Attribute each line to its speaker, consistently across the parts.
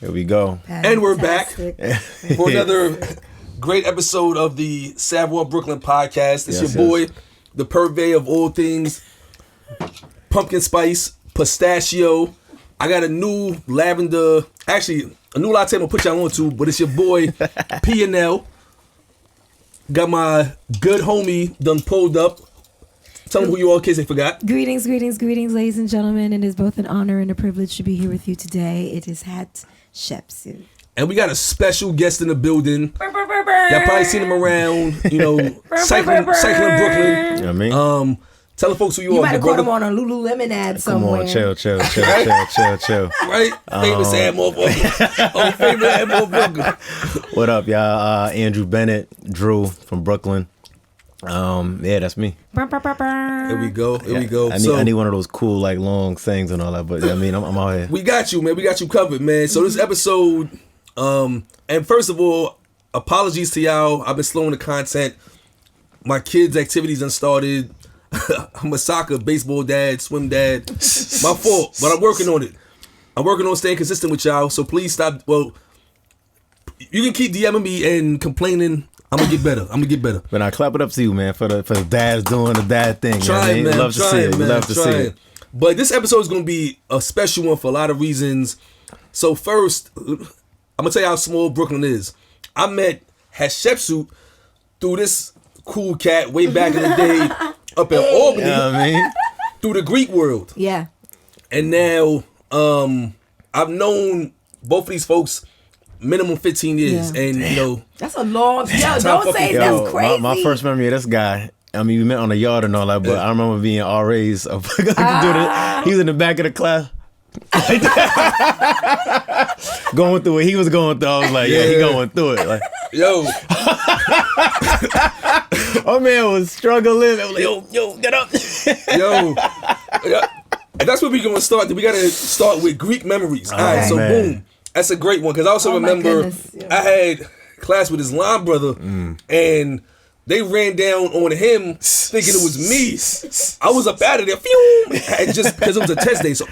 Speaker 1: Here we go.
Speaker 2: Fantastic.
Speaker 3: And we're back for another great episode of the Savoir Brooklyn podcast. It's your boy, the purveyor of all things pumpkin spice, pistachio. I got a new lavender, actually a new latte I'm gonna put y'all on to, but it's your boy P&L. Got my good homie done pulled up. Tell them who you are in case they forgot.
Speaker 2: Greetings, ladies and gentlemen. It is both an honor and a privilege to be here with you today. It is Hat Shepsu.
Speaker 3: And we got a special guest in the building. Y'all probably seen him around, cycling Brooklyn.
Speaker 1: You know what I mean?
Speaker 3: Tell the folks who you are.
Speaker 2: You might have caught him on a Lululemon ad somewhere.
Speaker 1: Come on, chill.
Speaker 3: Right? Famous ad motherfucker. Favorite ad motherfucker.
Speaker 1: What up, y'all? Andrew Bennett, Drew from Brooklyn. Yeah, that's me.
Speaker 3: Here we go.
Speaker 1: I need one of those cool, like, long things and all that, but I mean, I'm out here.
Speaker 3: We got you, man. We got you covered, man. So this episode, and first of all, apologies to y'all. I've been slowing the content. My kids' activities done started. I'm a soccer, baseball dad, swim dad. My fault, but I'm working on it. I'm working on staying consistent with y'all, so please stop. Well, you can keep DMing me and complaining. I'm gonna get better.
Speaker 1: But I clap it up to you, man, for the dads doing the dad thing.
Speaker 3: Trying, man.
Speaker 1: Love to see it. Love to see it.
Speaker 3: But this episode is gonna be a special one for a lot of reasons. So first, I'm gonna tell you how small Brooklyn is. I met Hatshepsut through this cool cat way back in the day up in Albany.
Speaker 1: You know what I mean?
Speaker 3: Through the Greek world.
Speaker 2: Yeah.
Speaker 3: And now I've known both of these folks minimum 15 years. Yeah. And
Speaker 2: that's a long don't say that's crazy.
Speaker 1: My first memory of this guy, I mean, we met on the yard and all that, but I remember being RAs. He was in the back of the class. Going through what he was going through. I was like, he going through it. Like, oh man was struggling. I was like, yo, get up.
Speaker 3: And that's where we're gonna start. We gotta start with Greek memories. All right, so
Speaker 1: man.
Speaker 3: Boom. That's a great one, because I also remember I had class with his line brother, and they ran down on him thinking it was me. I was up out of there, and just because it was a test day, so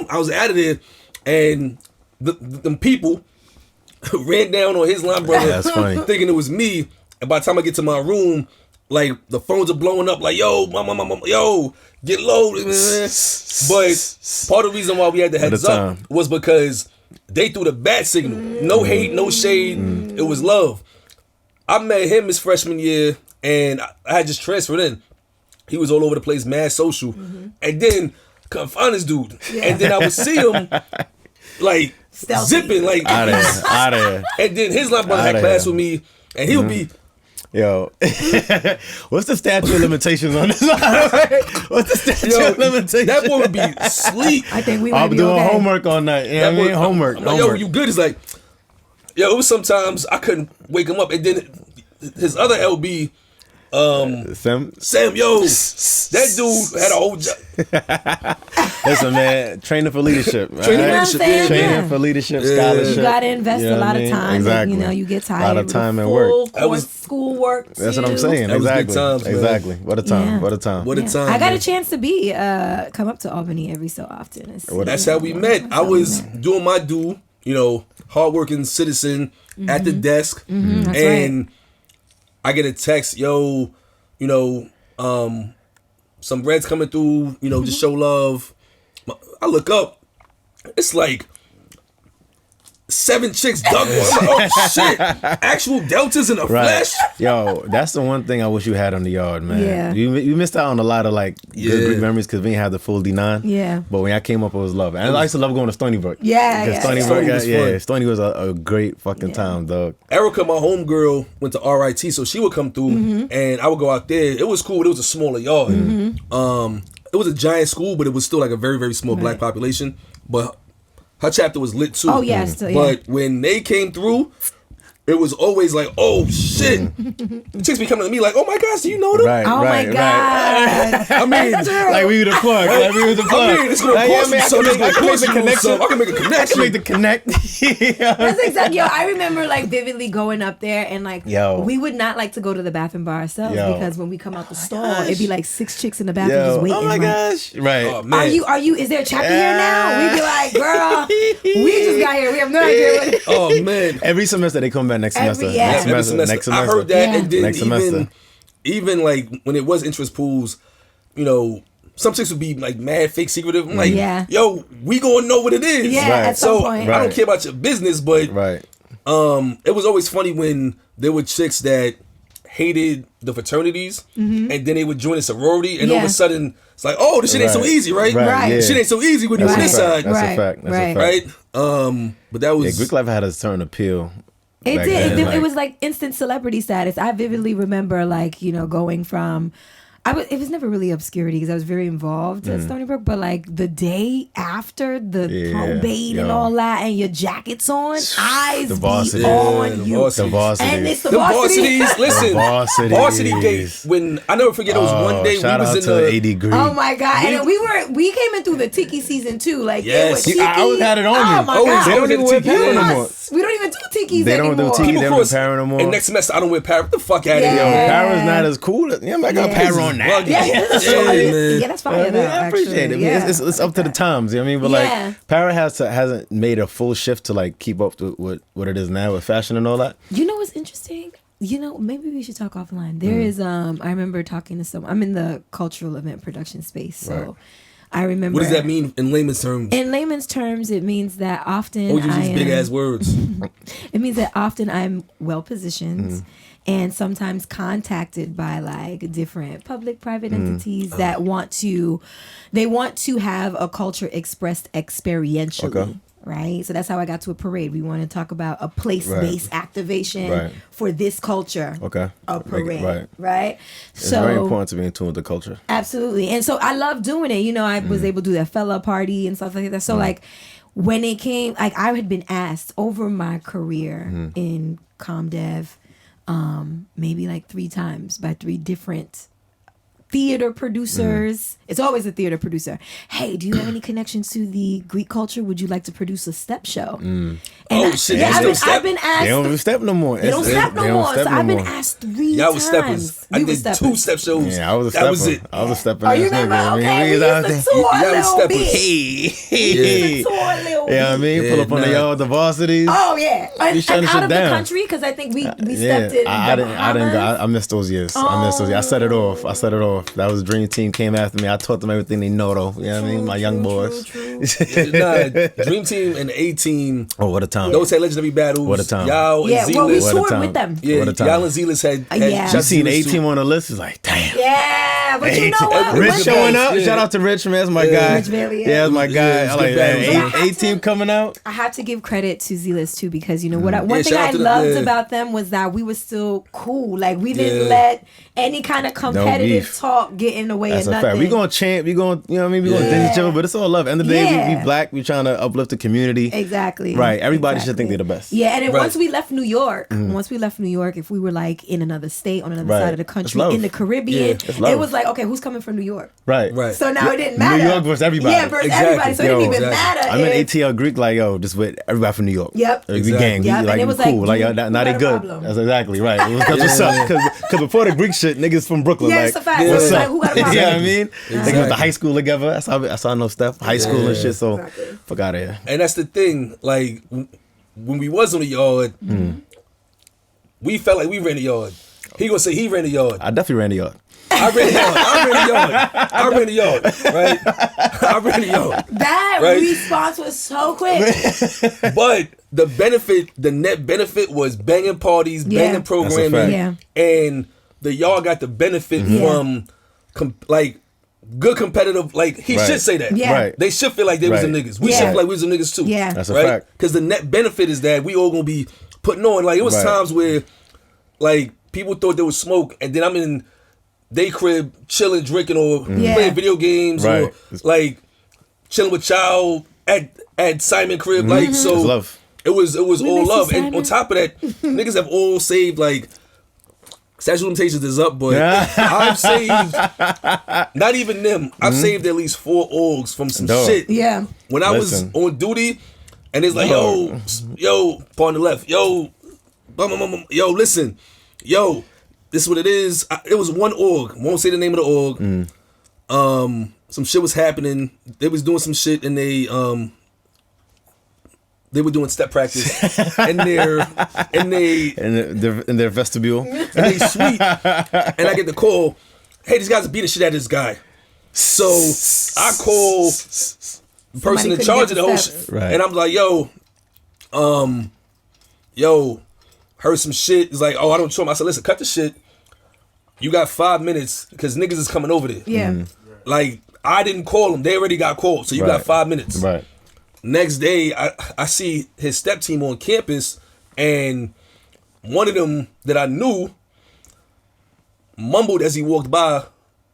Speaker 3: I was out of there, and them people ran down on his line brother.
Speaker 1: That's funny.
Speaker 3: Thinking it was me, and by the time I get to my room, like the phones are blowing up, like yo, mama, yo, get low. But part of the reason why we had the heads up was because they threw the bat signal. No hate, no shade. It was love. I met him his freshman year, and I had just transferred in. He was all over the place, mad social. And then couldn't find this dude. Yeah. And then I would see him like stealthy, zipping like
Speaker 1: out of here.
Speaker 3: And then his line brother had class with me, and he would be,
Speaker 1: yo, what's the statute of limitations on this? What's the statute of limitations?
Speaker 3: That boy would be asleep.
Speaker 2: I think we might be
Speaker 1: doing homework all night. Yeah, homework.
Speaker 3: I'm like, yo, you good? He's like, yo, it was sometimes I couldn't wake him up. And then his other LB, Sam, yo, that dude had a whole job.
Speaker 1: Listen, man, training for leadership. Right?
Speaker 3: Training
Speaker 1: for leadership, scholarship.
Speaker 2: You got to invest a lot of time.
Speaker 1: Exactly.
Speaker 2: You get tired.
Speaker 1: A lot of time and work.
Speaker 2: School work.
Speaker 1: That's what I'm saying. Exactly. What a time.
Speaker 3: Yeah.
Speaker 1: What a time.
Speaker 2: I got a chance to come up to Albany every so often.
Speaker 3: That's how we met. I was doing my due, hardworking citizen at the desk, and I get a text, yo, some reds coming through, to show love. I look up, it's like 7 chicks dug one. I'm like, oh shit, actual deltas in the flesh.
Speaker 1: Yo, that's the one thing I wish you had on the yard, man. Yeah. You missed out on a lot of good Greek memories because we didn't have the full D9. Yeah. But when I came up, it was love. And I used to love going to Stony Brook. Stony was a great fucking time, dog.
Speaker 3: Erica, my homegirl, went to RIT, so she would come through and I would go out there. It was cool, but it was a smaller yard. It was a giant school, but it was still like a very, very small black population. But her chapter was lit too.
Speaker 2: Oh, yeah, still,
Speaker 3: But when they came through, it was always like, oh shit. Chicks be coming to me like, oh my gosh, do you know them?
Speaker 1: Right,
Speaker 2: oh my god.
Speaker 3: I mean,
Speaker 1: like we were the plug. Like we were the plug.
Speaker 3: I mean, it's gonna cost you something. I can make the connection. I can make a connection.
Speaker 1: I can make the connect.
Speaker 2: That's exactly. Yo, I remember like vividly going up there and like we would not like to go to the bathroom by ourselves because when we come out the stall, it'd be like 6 chicks in the bathroom just waiting.
Speaker 1: Oh my gosh. Right.
Speaker 3: Oh, man.
Speaker 2: Are you? Is there a chapter here now? We'd be like, girl, we just got here. We have no idea what it is.
Speaker 3: Oh man.
Speaker 1: Every semester they come back next semester.
Speaker 2: Next
Speaker 3: semester. I heard that, and then even like when it was interest pools, you know, some chicks would be like mad fake secretive. I'm like, yo, we gonna know what it is.
Speaker 2: Yeah, at some point.
Speaker 3: I don't care about your business, but it was always funny when there were chicks that hated the fraternities, and then they would join a sorority, and all of a sudden it's like, oh, this shit ain't so easy, right? This shit ain't so easy when you on this side.
Speaker 1: That's a fact. That's a fact.
Speaker 3: Right? But that was
Speaker 1: Greek life had a certain appeal.
Speaker 2: It did. It was like instant celebrity status. I vividly remember, like, you know, going from. It was never really obscurity because I was very involved at Stony Brook, but like the day after the probate and all that, and your jacket's on, eyes be on you.
Speaker 1: The varsities.
Speaker 2: And it's the
Speaker 3: varsities. Listen,
Speaker 1: the
Speaker 3: varsity gate. When I never forget, it was one day we was in the
Speaker 1: AD Green.
Speaker 2: Oh my god! And we came in through the Tiki season too. Like
Speaker 3: yes,
Speaker 1: I always had it on me.
Speaker 2: Oh my god!
Speaker 1: They don't even wear Para no more.
Speaker 2: We don't even do Tikis
Speaker 1: They
Speaker 2: anymore.
Speaker 1: don't do Tiki. They don't do Para no more.
Speaker 3: And next semester I don't wear Para. What the fuck out of here?
Speaker 1: Para's not as cool. Yeah, I got Para on now.
Speaker 2: Yeah, that's fine.
Speaker 1: I appreciate it. It's up to the times. You know what I mean? But like, Para hasn't made a full shift to like keep up with what it is now with fashion and all that.
Speaker 2: You know what's interesting? You know, maybe we should talk offline. There is I remember talking to someone. I'm in the cultural event production space, so I remember.
Speaker 3: What does that mean in layman's terms?
Speaker 2: In layman's terms, it means that often
Speaker 3: use these big ass words.
Speaker 2: It means that often I'm well positioned. And sometimes contacted by like different public, private entities that want to have a culture expressed experientially, right? So that's how I got to a parade. We want to talk about a place-based activation for this culture.
Speaker 1: Okay,
Speaker 2: a parade, right?
Speaker 1: It's very important to be in tune with the culture.
Speaker 2: Absolutely, and so I love doing it. You know, I was able to do that fella party and stuff like that. So like when it came, like I had been asked over my career in ComDev. Maybe like 3 times by 3 different theater producers. It's always a theater producer. Hey, do you have any connections to the Greek culture? Would you like to produce a step show? And
Speaker 3: shit!
Speaker 2: I've been asked.
Speaker 1: They don't step no more.
Speaker 2: They don't step no more. So I've been asked 3 times.
Speaker 3: Was steppers. I did 2 step shows.
Speaker 1: Yeah, I was a stepper.
Speaker 3: That was it.
Speaker 1: I was a stepper.
Speaker 2: Oh, you remember? Okay, we used to tour a little bit.
Speaker 1: Hey. Yeah, I mean, pull up on the yard, the varsities.
Speaker 2: Oh yeah, and out of the country because I think we stepped in.
Speaker 1: I didn't go. I missed those years. I set it off. That was Dream Team came after me. I taught them everything they know though. You know what I mean? My young boys.
Speaker 3: Dream Team and A-Team.
Speaker 1: Oh, what a time.
Speaker 3: Those had legendary battles.
Speaker 1: What a time.
Speaker 3: Y'all and Zealous.
Speaker 2: Well, we toured with them.
Speaker 3: Yeah, y'all and Zealous had
Speaker 1: you seen A-Team on the list? It's like, damn.
Speaker 2: Yeah, but you know what?
Speaker 1: Rich showing up. Shout out to Rich, man. That's my guy.
Speaker 2: Rich Bailey,
Speaker 1: yeah, that's my guy. I like that. A-Team coming out.
Speaker 2: I have to give credit to Zealous too because you know what? One thing I loved about them was that we were still cool. Like we didn't let any kind of competitive talk get in the way of nothing.
Speaker 1: Fact. We gonna chant. We gonna, you know what I mean? We gonna dance each other, but it's all love. End of the day, we black. We trying to uplift the community.
Speaker 2: Exactly.
Speaker 1: Right. Everybody should think they're the best.
Speaker 2: Yeah, and then once we left New York, if we were like in another state on another side of the country, in the Caribbean, it was like, okay, who's coming from New York?
Speaker 1: Right.
Speaker 2: So now it didn't matter.
Speaker 1: New York versus everybody.
Speaker 2: Yeah, versus everybody. So it didn't even matter.
Speaker 1: I'm in ATL Greek, like, yo, just with everybody from New York.
Speaker 2: Yep.
Speaker 1: We gang.
Speaker 2: Yep.
Speaker 1: Like,
Speaker 2: and it was
Speaker 1: cool.
Speaker 2: like,
Speaker 1: now they good. That's exactly right. That's what's up. Because before the Greek shit, niggas from Brooklyn.
Speaker 2: Yeah,
Speaker 1: like,
Speaker 2: it's a fact.
Speaker 1: What's up?
Speaker 2: Like, who got a problem?
Speaker 1: You know what I mean? They went to high school together. That's how I know Steph. High school and shit. So fuck out of here.
Speaker 3: And that's the thing. Like when we was on the yard, we felt like we ran the yard. He gonna say he ran the yard.
Speaker 1: I definitely ran the yard.
Speaker 3: I ran the yard. Right? I ran the yard.
Speaker 2: That response was so quick.
Speaker 3: But the net benefit was banging parties, banging programming, and the yard got the benefit from like good competitive. Like he should say that.
Speaker 2: Yeah.
Speaker 1: Right.
Speaker 3: They should feel like they was the niggas. We should feel like we was the niggas too.
Speaker 2: Yeah.
Speaker 1: That's a fact.
Speaker 3: Because the net benefit is that we all gonna be putting on. Like it was times where like people thought there was smoke, and then I'm in they crib chilling, drinking, or playing video games, or like chilling with child at Simon crib. Like so,
Speaker 1: it's love.
Speaker 3: It was all love. And on top of that, niggas have all saved, like, statute of limitations is up, but I've saved, not even them, I've saved at least 4 orgs from some shit.
Speaker 2: Yeah.
Speaker 3: When I was on duty, and it's like, yo, paw on the left, yo, listen, yo, this is what it is. It was one org, won't say the name of the org. Some shit was happening. They was doing some shit, and they were doing step practice in
Speaker 1: their vestibule,
Speaker 3: in their suite, and I get the call, hey, these guys are beating shit out of this guy. So I call the person in charge of the whole shit, and I'm like, yo, heard some shit. It's like, oh, I don't show him. I said, listen, cut the shit. You got 5 minutes because niggas is coming over there.
Speaker 2: Yeah.
Speaker 3: Like, I didn't call them. They already got called. So you got 5 minutes.
Speaker 1: Right.
Speaker 3: Next day, I see his step team on campus, and one of them that I knew mumbled as he walked by,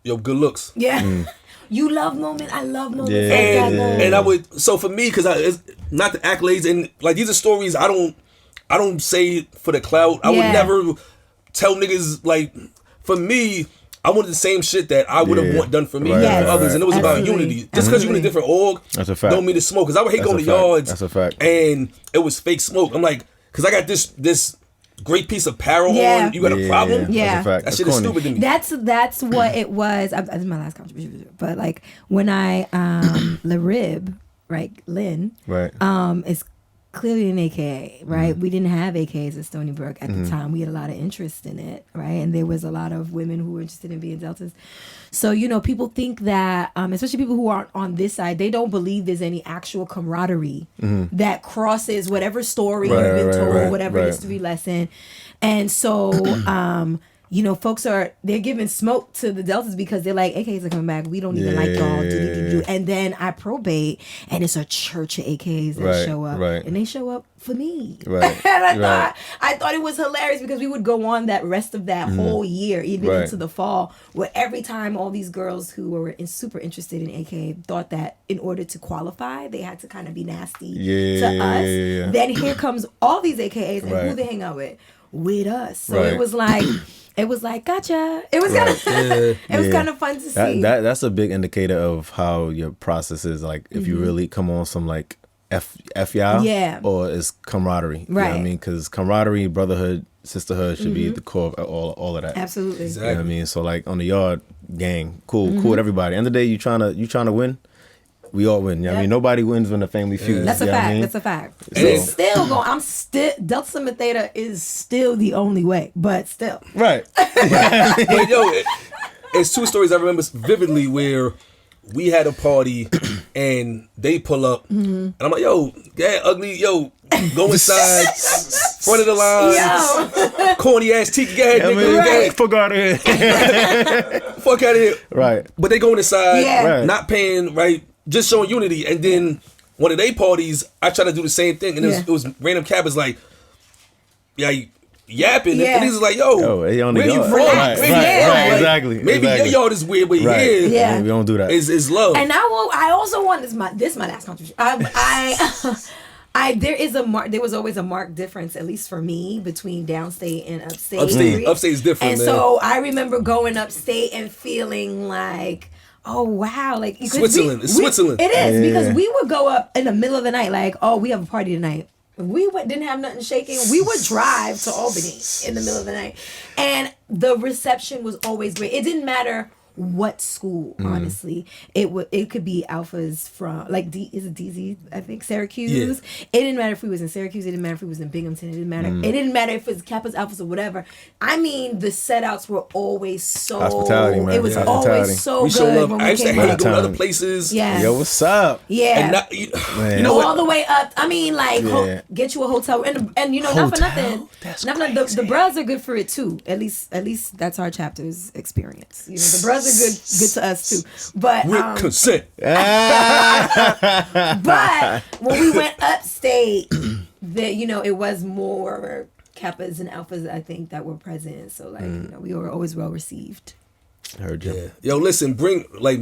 Speaker 3: yo, good looks.
Speaker 2: Yeah. You love moments. I love moments.
Speaker 1: Yeah.
Speaker 3: And I would, so for me, because it's not the accolades, and like these are stories I don't say for the clout. I would never tell niggas, like, for me, I wanted the same shit that I would have done for me for others, and it was about unity. Just because you're in a different org,
Speaker 1: that's a fact.
Speaker 3: Don't mean to smoke. Because I would hate going to yards.
Speaker 1: That's a fact.
Speaker 3: And it was fake smoke. I'm like, because I got this great piece of apparel on. You got a problem?
Speaker 2: Yeah,
Speaker 3: that shit is stupid to me.
Speaker 2: That's what it was. This is my last contribution, but like when I Larib, right, Lynn, is clearly an AKA, right? We didn't have AKAs at Stony Brook at the time. We had a lot of interest in it, right? And there was a lot of women who were interested in being Deltas. So, you know, people think that, especially people who aren't on this side, they don't believe there's any actual camaraderie that crosses whatever story you've been told, whatever history lesson. And so, you know, folks they're giving smoke to the Deltas because they're like, AKs are coming back. We don't even like y'all. And then I probate, and it's a church of AKs that show up. And they show up for me. And I thought it was hilarious because we would go on that rest of that whole year, even into the fall, where every time all these girls who were super interested in AK thought that in order to qualify, they had to kind of be nasty to us. Then here comes all these AKAs, and who they hang out with us. So it was like... It was like, gotcha. It was kind of, it was kind of fun to see.
Speaker 1: That's a big indicator of how your process is. Like, if you really come on some like F y'all, or it's camaraderie. You know what I mean? Because camaraderie, brotherhood, sisterhood should be at the core of all of that.
Speaker 2: Absolutely.
Speaker 3: Exactly.
Speaker 1: You know what I mean? So like on the yard, gang, cool with everybody. End of the day, you trying to win. We all win. You know what I mean? Nobody wins when the family feuds.
Speaker 2: That's a fact. I mean? That's a fact. So, it's still going. Delta Sigma Theta is still the only way, but still.
Speaker 1: Right.
Speaker 3: But yo, it's 2 stories I remember vividly where we had a party and they pull up and I'm like, yo, ugly, yo, go inside, front of the line, corny ass tiki, go ahead, nigga.
Speaker 1: Fuck out of here.
Speaker 3: Fuck out of here.
Speaker 1: Right.
Speaker 3: But they going inside, not paying, just showing unity. And then one of their parties, I tried to do the same thing. And it was random cabbers like, yapping. And he's like, yo, where you from?
Speaker 1: Right, exactly.
Speaker 3: Maybe your yard is weird, but here,
Speaker 1: we don't do that.
Speaker 3: It's love.
Speaker 2: And I also want, this is my last contribution. There was always a marked difference, at least for me, between downstate and upstate.
Speaker 3: Upstate is different,
Speaker 2: and
Speaker 3: man.
Speaker 2: so I remember going upstate and feeling like, oh wow, like
Speaker 3: Switzerland. It's Switzerland.
Speaker 2: It is because we would go up in the middle of the night, like, oh, we have a party tonight. We didn't have nothing shaking. We would drive to Albany in the middle of the night, and the reception was always great. It didn't matter what school, honestly. It could be alphas from is it DZ? I think Syracuse. It didn't matter if we was in Syracuse. It didn't matter if we was in Binghamton. It didn't matter. It didn't matter if it was Kappas, alphas, or whatever. I mean, the setouts were always so.
Speaker 1: Hospitality, man.
Speaker 2: It was always so
Speaker 3: we
Speaker 2: good.
Speaker 3: Show up.
Speaker 2: When we
Speaker 3: I used to
Speaker 2: came
Speaker 3: hate
Speaker 2: up.
Speaker 3: to go to other places.
Speaker 1: Yo, what's up?
Speaker 2: Yeah.
Speaker 3: And not, you know what?
Speaker 2: All the way up. I mean, like, get you a hotel, and you know, not for nothing. The bros are good for it too. At least that's our chapter's experience. You know, the bros are good to us too, but
Speaker 3: with consent.
Speaker 2: But when we went upstate, it was more Kappas and alphas, I think, that were present. So like, we were always well received.
Speaker 1: Heard you.
Speaker 3: Yeah. Yo, listen,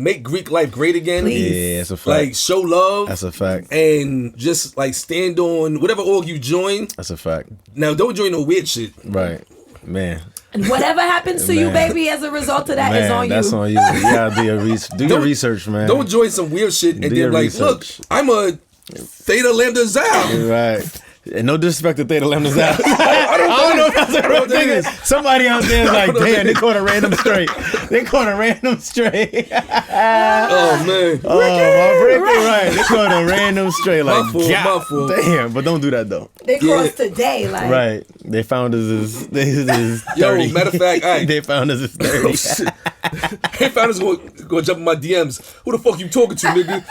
Speaker 3: make Greek life great again.
Speaker 2: Please.
Speaker 1: Yeah, that's a fact.
Speaker 3: Like, show love.
Speaker 1: That's a fact.
Speaker 3: And just, like, stand on whatever org you join.
Speaker 1: That's a fact.
Speaker 3: Now, don't join no weird shit.
Speaker 1: Right. Man.
Speaker 2: And whatever happens to you, baby, as a result of that is on you.
Speaker 1: That's on you. You gotta do your research, man.
Speaker 3: Don't join some weird shit and then, like, look, I'm a Theta Lambda Xau.
Speaker 1: Right. And no disrespect to Theta Lambda Xau. I don't know if that's a real thing. Somebody out there is like, damn, they caught a random straight.
Speaker 3: Oh, man.
Speaker 1: Oh, Ricky, right. They caught a random straight. Like,
Speaker 3: my fault.
Speaker 1: Damn, but don't do that, though.
Speaker 2: They crossed today, like.
Speaker 1: Right. They found us as 30.
Speaker 3: Yo, matter of fact,
Speaker 1: they found us as 30.
Speaker 3: Oh, shit. They found us going to jump in my DMs. Who the fuck you talking to, nigga?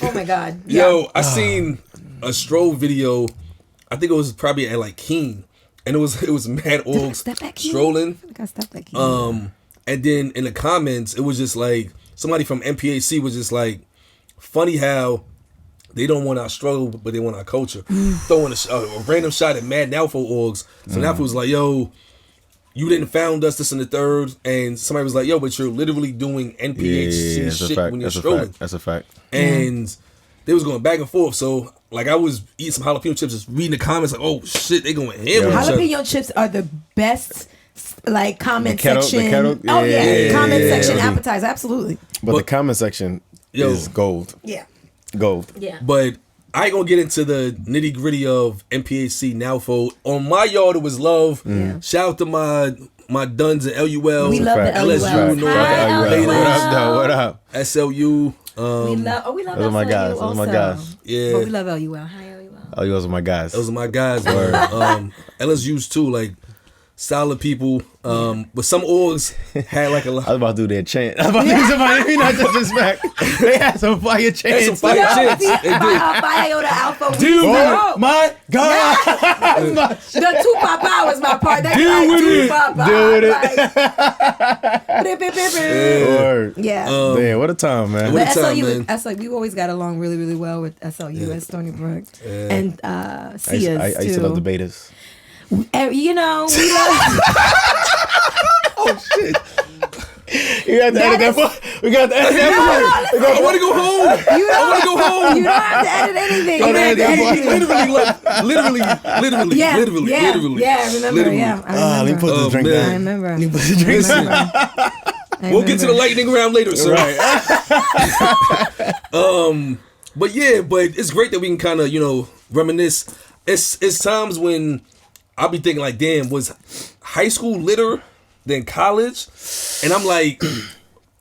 Speaker 2: Oh my God.
Speaker 3: Yo, I seen a stroll video. I think it was probably at like Keen, and it was mad old strolling.
Speaker 2: I got step back here.
Speaker 3: And then in the comments, it was just like somebody from MPAC was just like, funny how they don't want our struggle, but they want our culture. Throwing a random shot at mad Nalfo orgs. So Nalfo was like, yo, you didn't found us, this and the third. And somebody was like, yo, but you're literally doing NPHC shit when you're strolling.
Speaker 1: That's a fact.
Speaker 3: And they was going back and forth. So, like, I was eating some jalapeno chips, just reading the comments, like, oh, shit, they going ham with each other.
Speaker 2: Jalapeno chips are the best, like, comment section.
Speaker 1: comment
Speaker 2: section appetizer, absolutely.
Speaker 1: But the comment section is gold.
Speaker 2: Yeah.
Speaker 1: Gold.
Speaker 2: Yeah.
Speaker 3: But I ain't gonna get into the nitty gritty of MPAC Nalfo. On my yard, it was love. Shout out to my duns at LUL.
Speaker 2: We love the
Speaker 3: LSU.
Speaker 1: What up?
Speaker 3: SLU.
Speaker 2: We love
Speaker 1: those are my guys. Those are my guys.
Speaker 3: Yeah.
Speaker 2: But we love LUL. Hi, LUL.
Speaker 1: Oh, those are my guys.
Speaker 3: Those are my guys. LSU's too, like, solid people. But some orgs had like a lot.
Speaker 1: I was about to do their chant. I was about to do somebody, not disrespect. They had some fire chants.
Speaker 3: They had some fire chants.
Speaker 2: Iota Alpha.
Speaker 1: Oh my God.
Speaker 2: The Tupac Power was my part. That's
Speaker 3: Deal
Speaker 2: like
Speaker 3: with
Speaker 2: Tupac
Speaker 1: it.
Speaker 2: Yeah.
Speaker 1: Damn, what a time, man.
Speaker 2: But
Speaker 3: SLU,
Speaker 2: SLU, we always got along really, really well with SLU at Stony Brook. And Sia's
Speaker 1: I used to love the betas.
Speaker 2: You know, we love.
Speaker 3: Oh shit!
Speaker 1: You got to edit that part. We got to edit that part.
Speaker 3: I want to go home. I want to go home.
Speaker 2: You don't have to edit anything.
Speaker 3: Literally.
Speaker 2: Yeah, remember.
Speaker 1: Let me put this drink down.
Speaker 2: I remember.
Speaker 1: Let me put the drink down.
Speaker 3: We'll get to the lightning round later, sir.
Speaker 1: Right.
Speaker 3: But it's great that we can kind of, reminisce. It's times when I'll be thinking like, damn, was high school litter than college? And I'm like,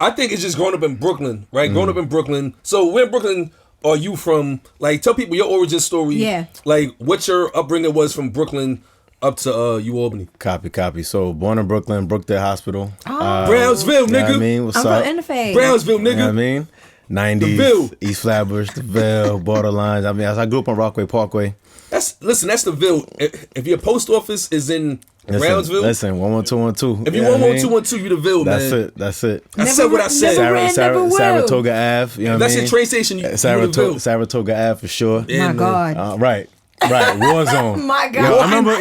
Speaker 3: I think it's just growing up in Brooklyn, right? Growing up in Brooklyn. So where in Brooklyn are you from? Like, tell people your origin story.
Speaker 2: Yeah.
Speaker 3: Like, what your upbringing was from Brooklyn up to Albany.
Speaker 1: Copy. So born in Brooklyn, Brookdale Hospital.
Speaker 3: Brownsville, nigga.
Speaker 1: You know what I mean? What's
Speaker 2: I'm
Speaker 1: up?
Speaker 2: from Interface.
Speaker 3: Brownsville, nigga.
Speaker 1: You know what I mean? 90s,
Speaker 3: DeVille.
Speaker 1: East Flatbush, DeVille, Borderlines. I mean, I grew up on Rockaway Parkway.
Speaker 3: That's the Ville. If your post office is in Brownsville,
Speaker 1: listen, 11212.
Speaker 3: If you 11212, you the Ville, man.
Speaker 1: That's it.
Speaker 3: I said what I said.
Speaker 1: Saratoga Ave. You know what I mean?
Speaker 3: That's your train station.
Speaker 1: Saratoga Ave for sure.
Speaker 2: Yeah, my God.
Speaker 1: Right. War zone.
Speaker 2: My God.
Speaker 1: Yo, I remember,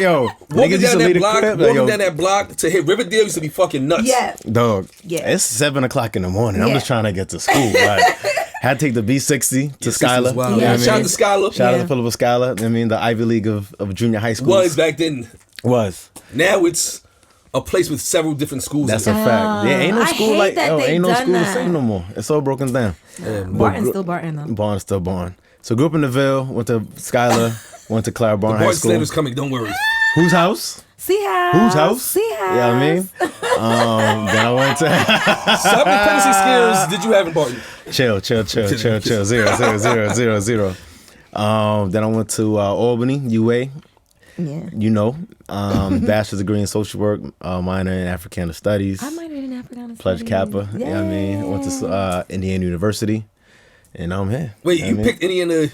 Speaker 3: walking down that block to hit Riverdale used to be fucking nuts.
Speaker 2: Yeah.
Speaker 1: Dog.
Speaker 2: Yeah.
Speaker 1: It's 7 o'clock in the morning. I'm just trying to get to school. Like, had to take the B60 to Schuyler.
Speaker 3: Wow. Yeah. Shout out to Schuyler.
Speaker 1: Shout out to Philippa Schuyler. I mean, the Ivy League of junior high school.
Speaker 3: Was back then.
Speaker 1: Was.
Speaker 3: Now it's a place with several different schools.
Speaker 1: That's a fact. Yeah, ain't no school like ain't no school the same no more. It's all broken down.
Speaker 2: Barton's still Barton though.
Speaker 1: Barton's still Barton. So grew up in the Ville, went to Schuyler, went to Clara Barton High School.
Speaker 3: The Barton coming, don't worry.
Speaker 1: Whose house?
Speaker 2: C-house.
Speaker 1: Whose house?
Speaker 2: C-house.
Speaker 1: You know what I mean? Then I went to...
Speaker 3: So how many penalty scares did you have in Barton?
Speaker 1: Chill. 0. Then I went to Albany, UA.
Speaker 2: Yeah.
Speaker 1: Bachelor's degree in social work, minor in Africana Studies.
Speaker 2: I minored in Africana Studies.
Speaker 1: Pledge Kappa. You know what I mean? Went to Indiana University. And I'm here.
Speaker 3: Wait, you picked Indiana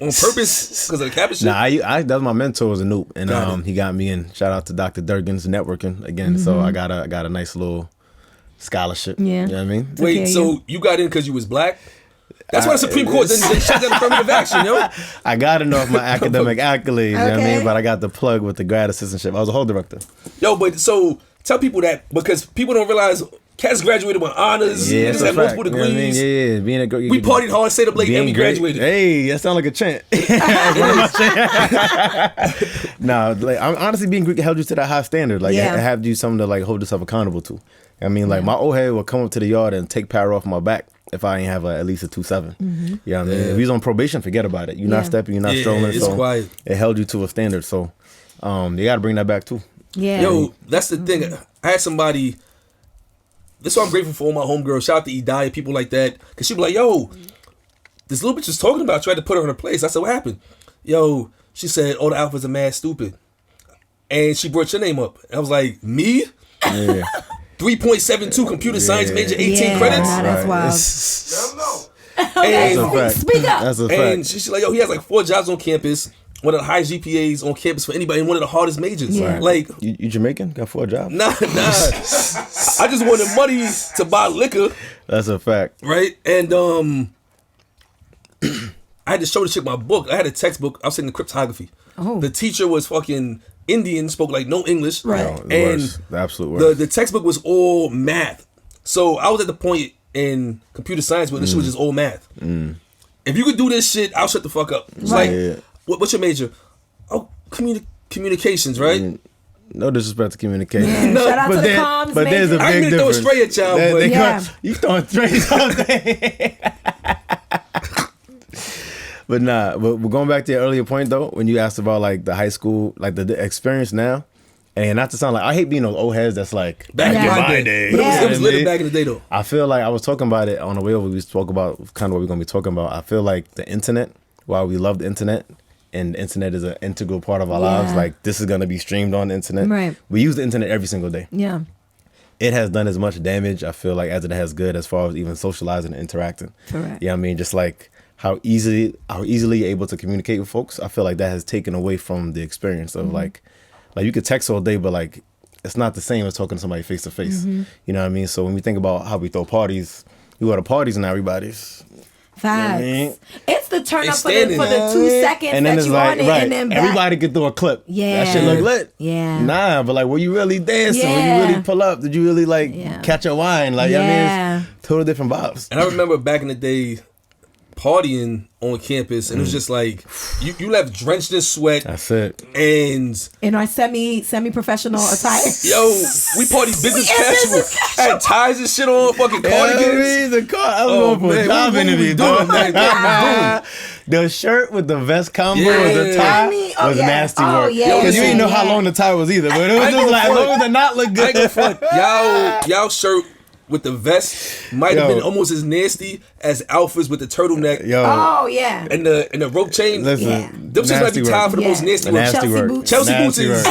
Speaker 3: on purpose because of the Kappa shit?
Speaker 1: Nah, that was my mentor as a noob. And he got me in. Shout out to Dr. Durgan's networking again. So I got a nice little scholarship. Yeah. You know what I mean?
Speaker 3: Wait, so you got in because you was black? That's why the Supreme Court didn't shut down affirmative action, yo.
Speaker 1: I got enough my academic accolades, you know what I mean? But I got the plug with the grad assistantship. I was a whole director.
Speaker 3: Yo, but so tell people that because people don't realize cats graduated with honors.
Speaker 1: Yeah, that's
Speaker 3: had multiple degrees.
Speaker 1: You know what I mean? Yeah. Being a girl,
Speaker 3: we partied hard, stayed up late, and we graduated.
Speaker 1: Hey, that sounds like a chant. Nah, like honestly, being Greek held you to that high standard. Like, it had you something to like hold yourself accountable to. I mean, like my old head would come up to the yard and take power off my back if I ain't have at least a 2.7. Mm-hmm. You know what I mean? If you was on probation, forget about it. You're not stepping, you're not strolling.
Speaker 3: It's
Speaker 1: so
Speaker 3: quiet.
Speaker 1: It held you to a standard. So you got to bring that back too.
Speaker 2: Yeah.
Speaker 3: Yo, that's the thing. I had somebody. This is why I'm grateful for all my homegirls. Shout out to Edaya, people like that. Because she be like, yo, this little bitch was talking about, tried to put her in her place. I said, what happened? Yo, she said, all the alphas are mad stupid. And she brought your name up. And I was like, me?
Speaker 1: Yeah.
Speaker 3: 3.72 computer science major, 18 credits?
Speaker 2: Nah, that's wild.
Speaker 3: And,
Speaker 1: that's
Speaker 2: speak up.
Speaker 1: That's a fact.
Speaker 3: And she's like, yo, he has like 4 jobs on campus. One of the highest GPAs on campus for anybody, and one of the hardest majors.
Speaker 2: Yeah.
Speaker 3: Like,
Speaker 1: you Jamaican? Got 4 jobs?
Speaker 3: Nah. I just wanted money to buy liquor.
Speaker 1: That's a fact.
Speaker 3: Right? And I had to show the chick my book. I had a textbook. I was taking cryptography.
Speaker 2: Oh.
Speaker 3: The teacher was fucking Indian, spoke like no English.
Speaker 2: Right.
Speaker 1: No,
Speaker 3: and
Speaker 1: the absolute worst.
Speaker 3: The textbook was all math. So I was at the point in computer science where this shit was just all math. If you could do this shit, I'll shut the fuck up. It's like, what's your major? Oh, communications, right?
Speaker 1: No disrespect to communication.
Speaker 2: Yeah.
Speaker 3: No,
Speaker 2: Shout out to the
Speaker 1: then,
Speaker 2: comms
Speaker 1: but there's a
Speaker 2: major.
Speaker 1: big
Speaker 3: I didn't throw a
Speaker 1: difference.
Speaker 3: stray at y'all, but
Speaker 1: You throwing strays all day. But nah, but we're going back to your earlier point though, when you asked about like the high school, like the experience now, and not to sound like I hate being those old heads that's like
Speaker 3: back in my day. It was lit back in the day though.
Speaker 1: I feel like I was talking about it on the way over. We spoke about kind of what we're gonna be talking about. I feel like the internet, while we love the internet, and the internet is an integral part of our lives. Like this is gonna be streamed on the internet.
Speaker 2: Right.
Speaker 1: We use the internet every single day.
Speaker 2: Yeah.
Speaker 1: It has done as much damage, I feel like, as it has good as far as even socializing and interacting.
Speaker 2: Correct.
Speaker 1: Yeah, I mean, just like how easily you're able to communicate with folks. I feel like that has taken away from the experience of like you could text all day, but like it's not the same as talking to somebody face to face. You know what I mean? So when we think about how we throw parties, you go to parties and everybody's.
Speaker 2: Facts.
Speaker 1: You know what I mean?
Speaker 2: It's the turn up for the 2 seconds
Speaker 1: and then
Speaker 2: that
Speaker 1: it's
Speaker 2: you
Speaker 1: like,
Speaker 2: on it,
Speaker 1: right,
Speaker 2: and then back.
Speaker 1: everybody could throw a clip.
Speaker 2: Yeah.
Speaker 1: That shit look lit.
Speaker 2: Yeah.
Speaker 1: Nah, but like, were you really dancing? Were you really pull up? Did you really like catch a wine? Like, I mean, it's total different vibes.
Speaker 3: And I remember back in the day, partying on campus, and it was just like you left drenched in sweat.
Speaker 1: That's it.
Speaker 3: And
Speaker 2: in our semi-professional attire.
Speaker 3: Yo, we partied business casual. Had ties and shit on, fucking cardigans.
Speaker 1: I was going for a job interview, dog. The shirt with the vest combo with the tie was nasty work. Because you didn't know how long the tie was either. But it was just like, as long as the knot looked good.
Speaker 3: Y'all shirt with the vest might have been almost as nasty as Alpha's with the turtleneck.
Speaker 1: Yo.
Speaker 2: Oh yeah.
Speaker 3: And the rope chain.
Speaker 1: Listen,
Speaker 3: them shits might be tied for the most nasty work. Chelsea boots is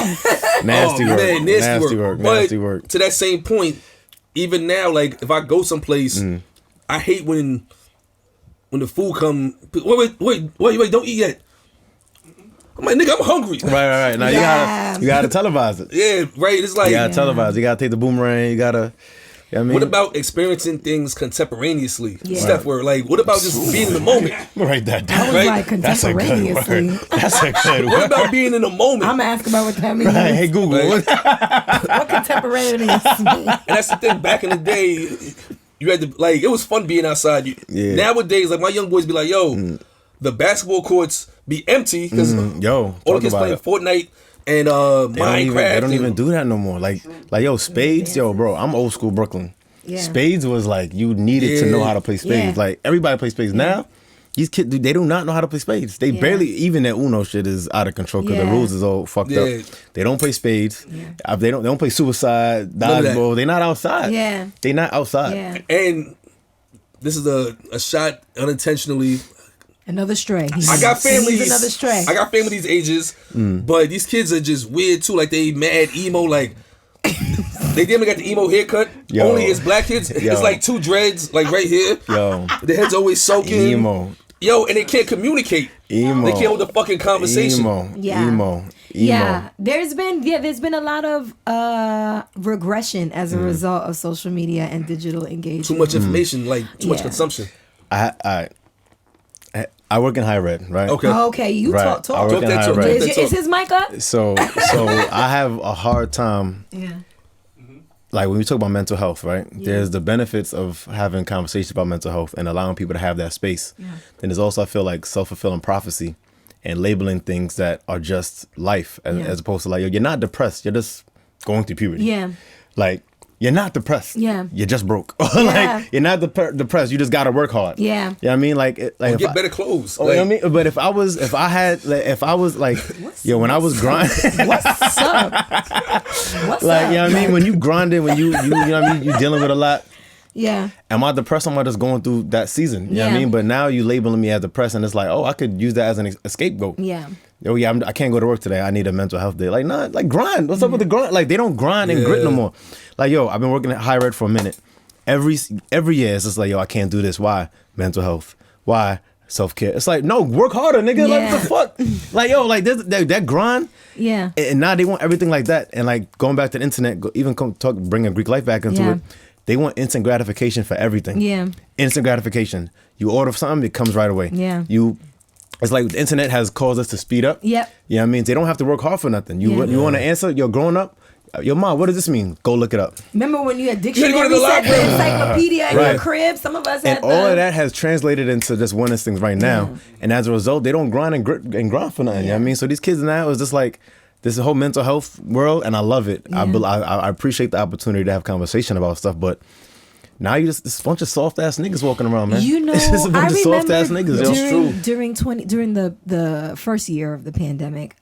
Speaker 1: nasty work.
Speaker 3: Man, nasty work.
Speaker 1: Nasty work.
Speaker 3: To that same point, even now, like if I go someplace, I hate when the food come. Wait, don't eat yet. I'm like, nigga, I'm hungry.
Speaker 1: Right. Now you gotta televise it.
Speaker 3: Yeah, right. It's like
Speaker 1: you gotta televise. You gotta take the boomerang. You gotta. You know what I mean?
Speaker 3: What about experiencing things contemporaneously? Steph, like, what about just being in the moment?
Speaker 1: Write that down.
Speaker 2: I was like, contemporaneously.
Speaker 1: That's a good word.
Speaker 3: What about being in the moment?
Speaker 2: I'm asking about what that means.
Speaker 1: Right. Hey, Google.
Speaker 3: Right.
Speaker 2: What contemporaneously means?
Speaker 3: And that's the thing. Back in the day, you had to, like, it was fun being outside. Nowadays, like, my young boys be like, yo, the basketball courts be empty because all the kids playing Fortnite. And Minecraft.
Speaker 1: They don't even do that no more. Like yo, spades, yo, bro. I'm old school Brooklyn. Yeah. Spades was like you needed to know how to play spades. Like everybody plays spades now. These kids, they do not know how to play spades. They barely, even that Uno shit is out of control because the rules is all fucked up. They don't play spades. They don't play suicide, dodgeball. They're not outside.
Speaker 2: Yeah,
Speaker 1: they're not outside.
Speaker 2: Yeah.
Speaker 3: And this is a shot unintentionally.
Speaker 2: Another stray.
Speaker 3: I got families.
Speaker 2: Another stray.
Speaker 3: I got family these ages, but these kids are just weird too. Like they mad emo. Like they damn got the emo haircut. Only as black kids, it's like 2 dreads, like right here.
Speaker 1: Yo,
Speaker 3: the head's always soaking.
Speaker 1: Emo.
Speaker 3: Yo, and they can't communicate.
Speaker 1: Emo.
Speaker 3: They can't hold the fucking conversation.
Speaker 1: Emo.
Speaker 2: Yeah, there's been a lot of regression as a result of social media and digital engagement.
Speaker 3: Too much information, like too much consumption.
Speaker 1: I work in higher ed, right?
Speaker 2: Okay. You talk.
Speaker 1: I work in higher ed.
Speaker 2: Is his mic up?
Speaker 1: So I have a hard time like when we talk about mental health, right? There's the benefits of having conversations about mental health and allowing people to have that space. Then there's also, I feel like, self-fulfilling prophecy and labeling things that are just life as opposed to like, you're not depressed, you're just going through puberty. Like, you're not depressed. You're just broke. Like, you're not depressed. You just got to work hard. You know what I mean? Like
Speaker 3: get better clothes.
Speaker 1: You know what I mean? But if I was like, when I was grinding.
Speaker 2: What's up?
Speaker 1: What's like, you know what I mean? When you grinding, when you know what I mean? You're dealing with a lot.
Speaker 2: Yeah.
Speaker 1: Am I depressed? Am I just going through that season? You know what I mean? But now you labeling me as depressed, and it's like, oh, I could use that as an scapegoat. Oh yeah, I can't go to work today. I need a mental health day. Like, nah, like grind. What's up with the grind? Like, they don't grind and grit no more. Like, yo, I've been working at higher ed for a minute. Every year, it's just like, yo, I can't do this. Why? Mental health. Why? Self-care. It's like, no, work harder, nigga. Like, what the fuck? Like, yo, like that grind. And now they want everything like that. And like going back to the internet, bringing Greek life back into it. They want instant gratification for everything. Instant gratification. You order something, it comes right away. It's like the internet has caused us to speed up. You know what I mean? They don't have to work hard for nothing. You want to answer? You're growing up. Yo, mom, what does this mean? Go look it up.
Speaker 2: Remember when you had dictionary set the encyclopedia in your crib? Some of us had
Speaker 1: and all of that has translated into just one instance right now. And as a result, they don't grind and grind for nothing. You know what I mean? So these kids now is just like this whole mental health world, and I love it. I appreciate the opportunity to have conversation about stuff, but now you just this bunch of soft ass niggas walking around, man.
Speaker 2: You know,
Speaker 1: it's just a bunch of soft ass niggas.
Speaker 2: During the first year of the pandemic,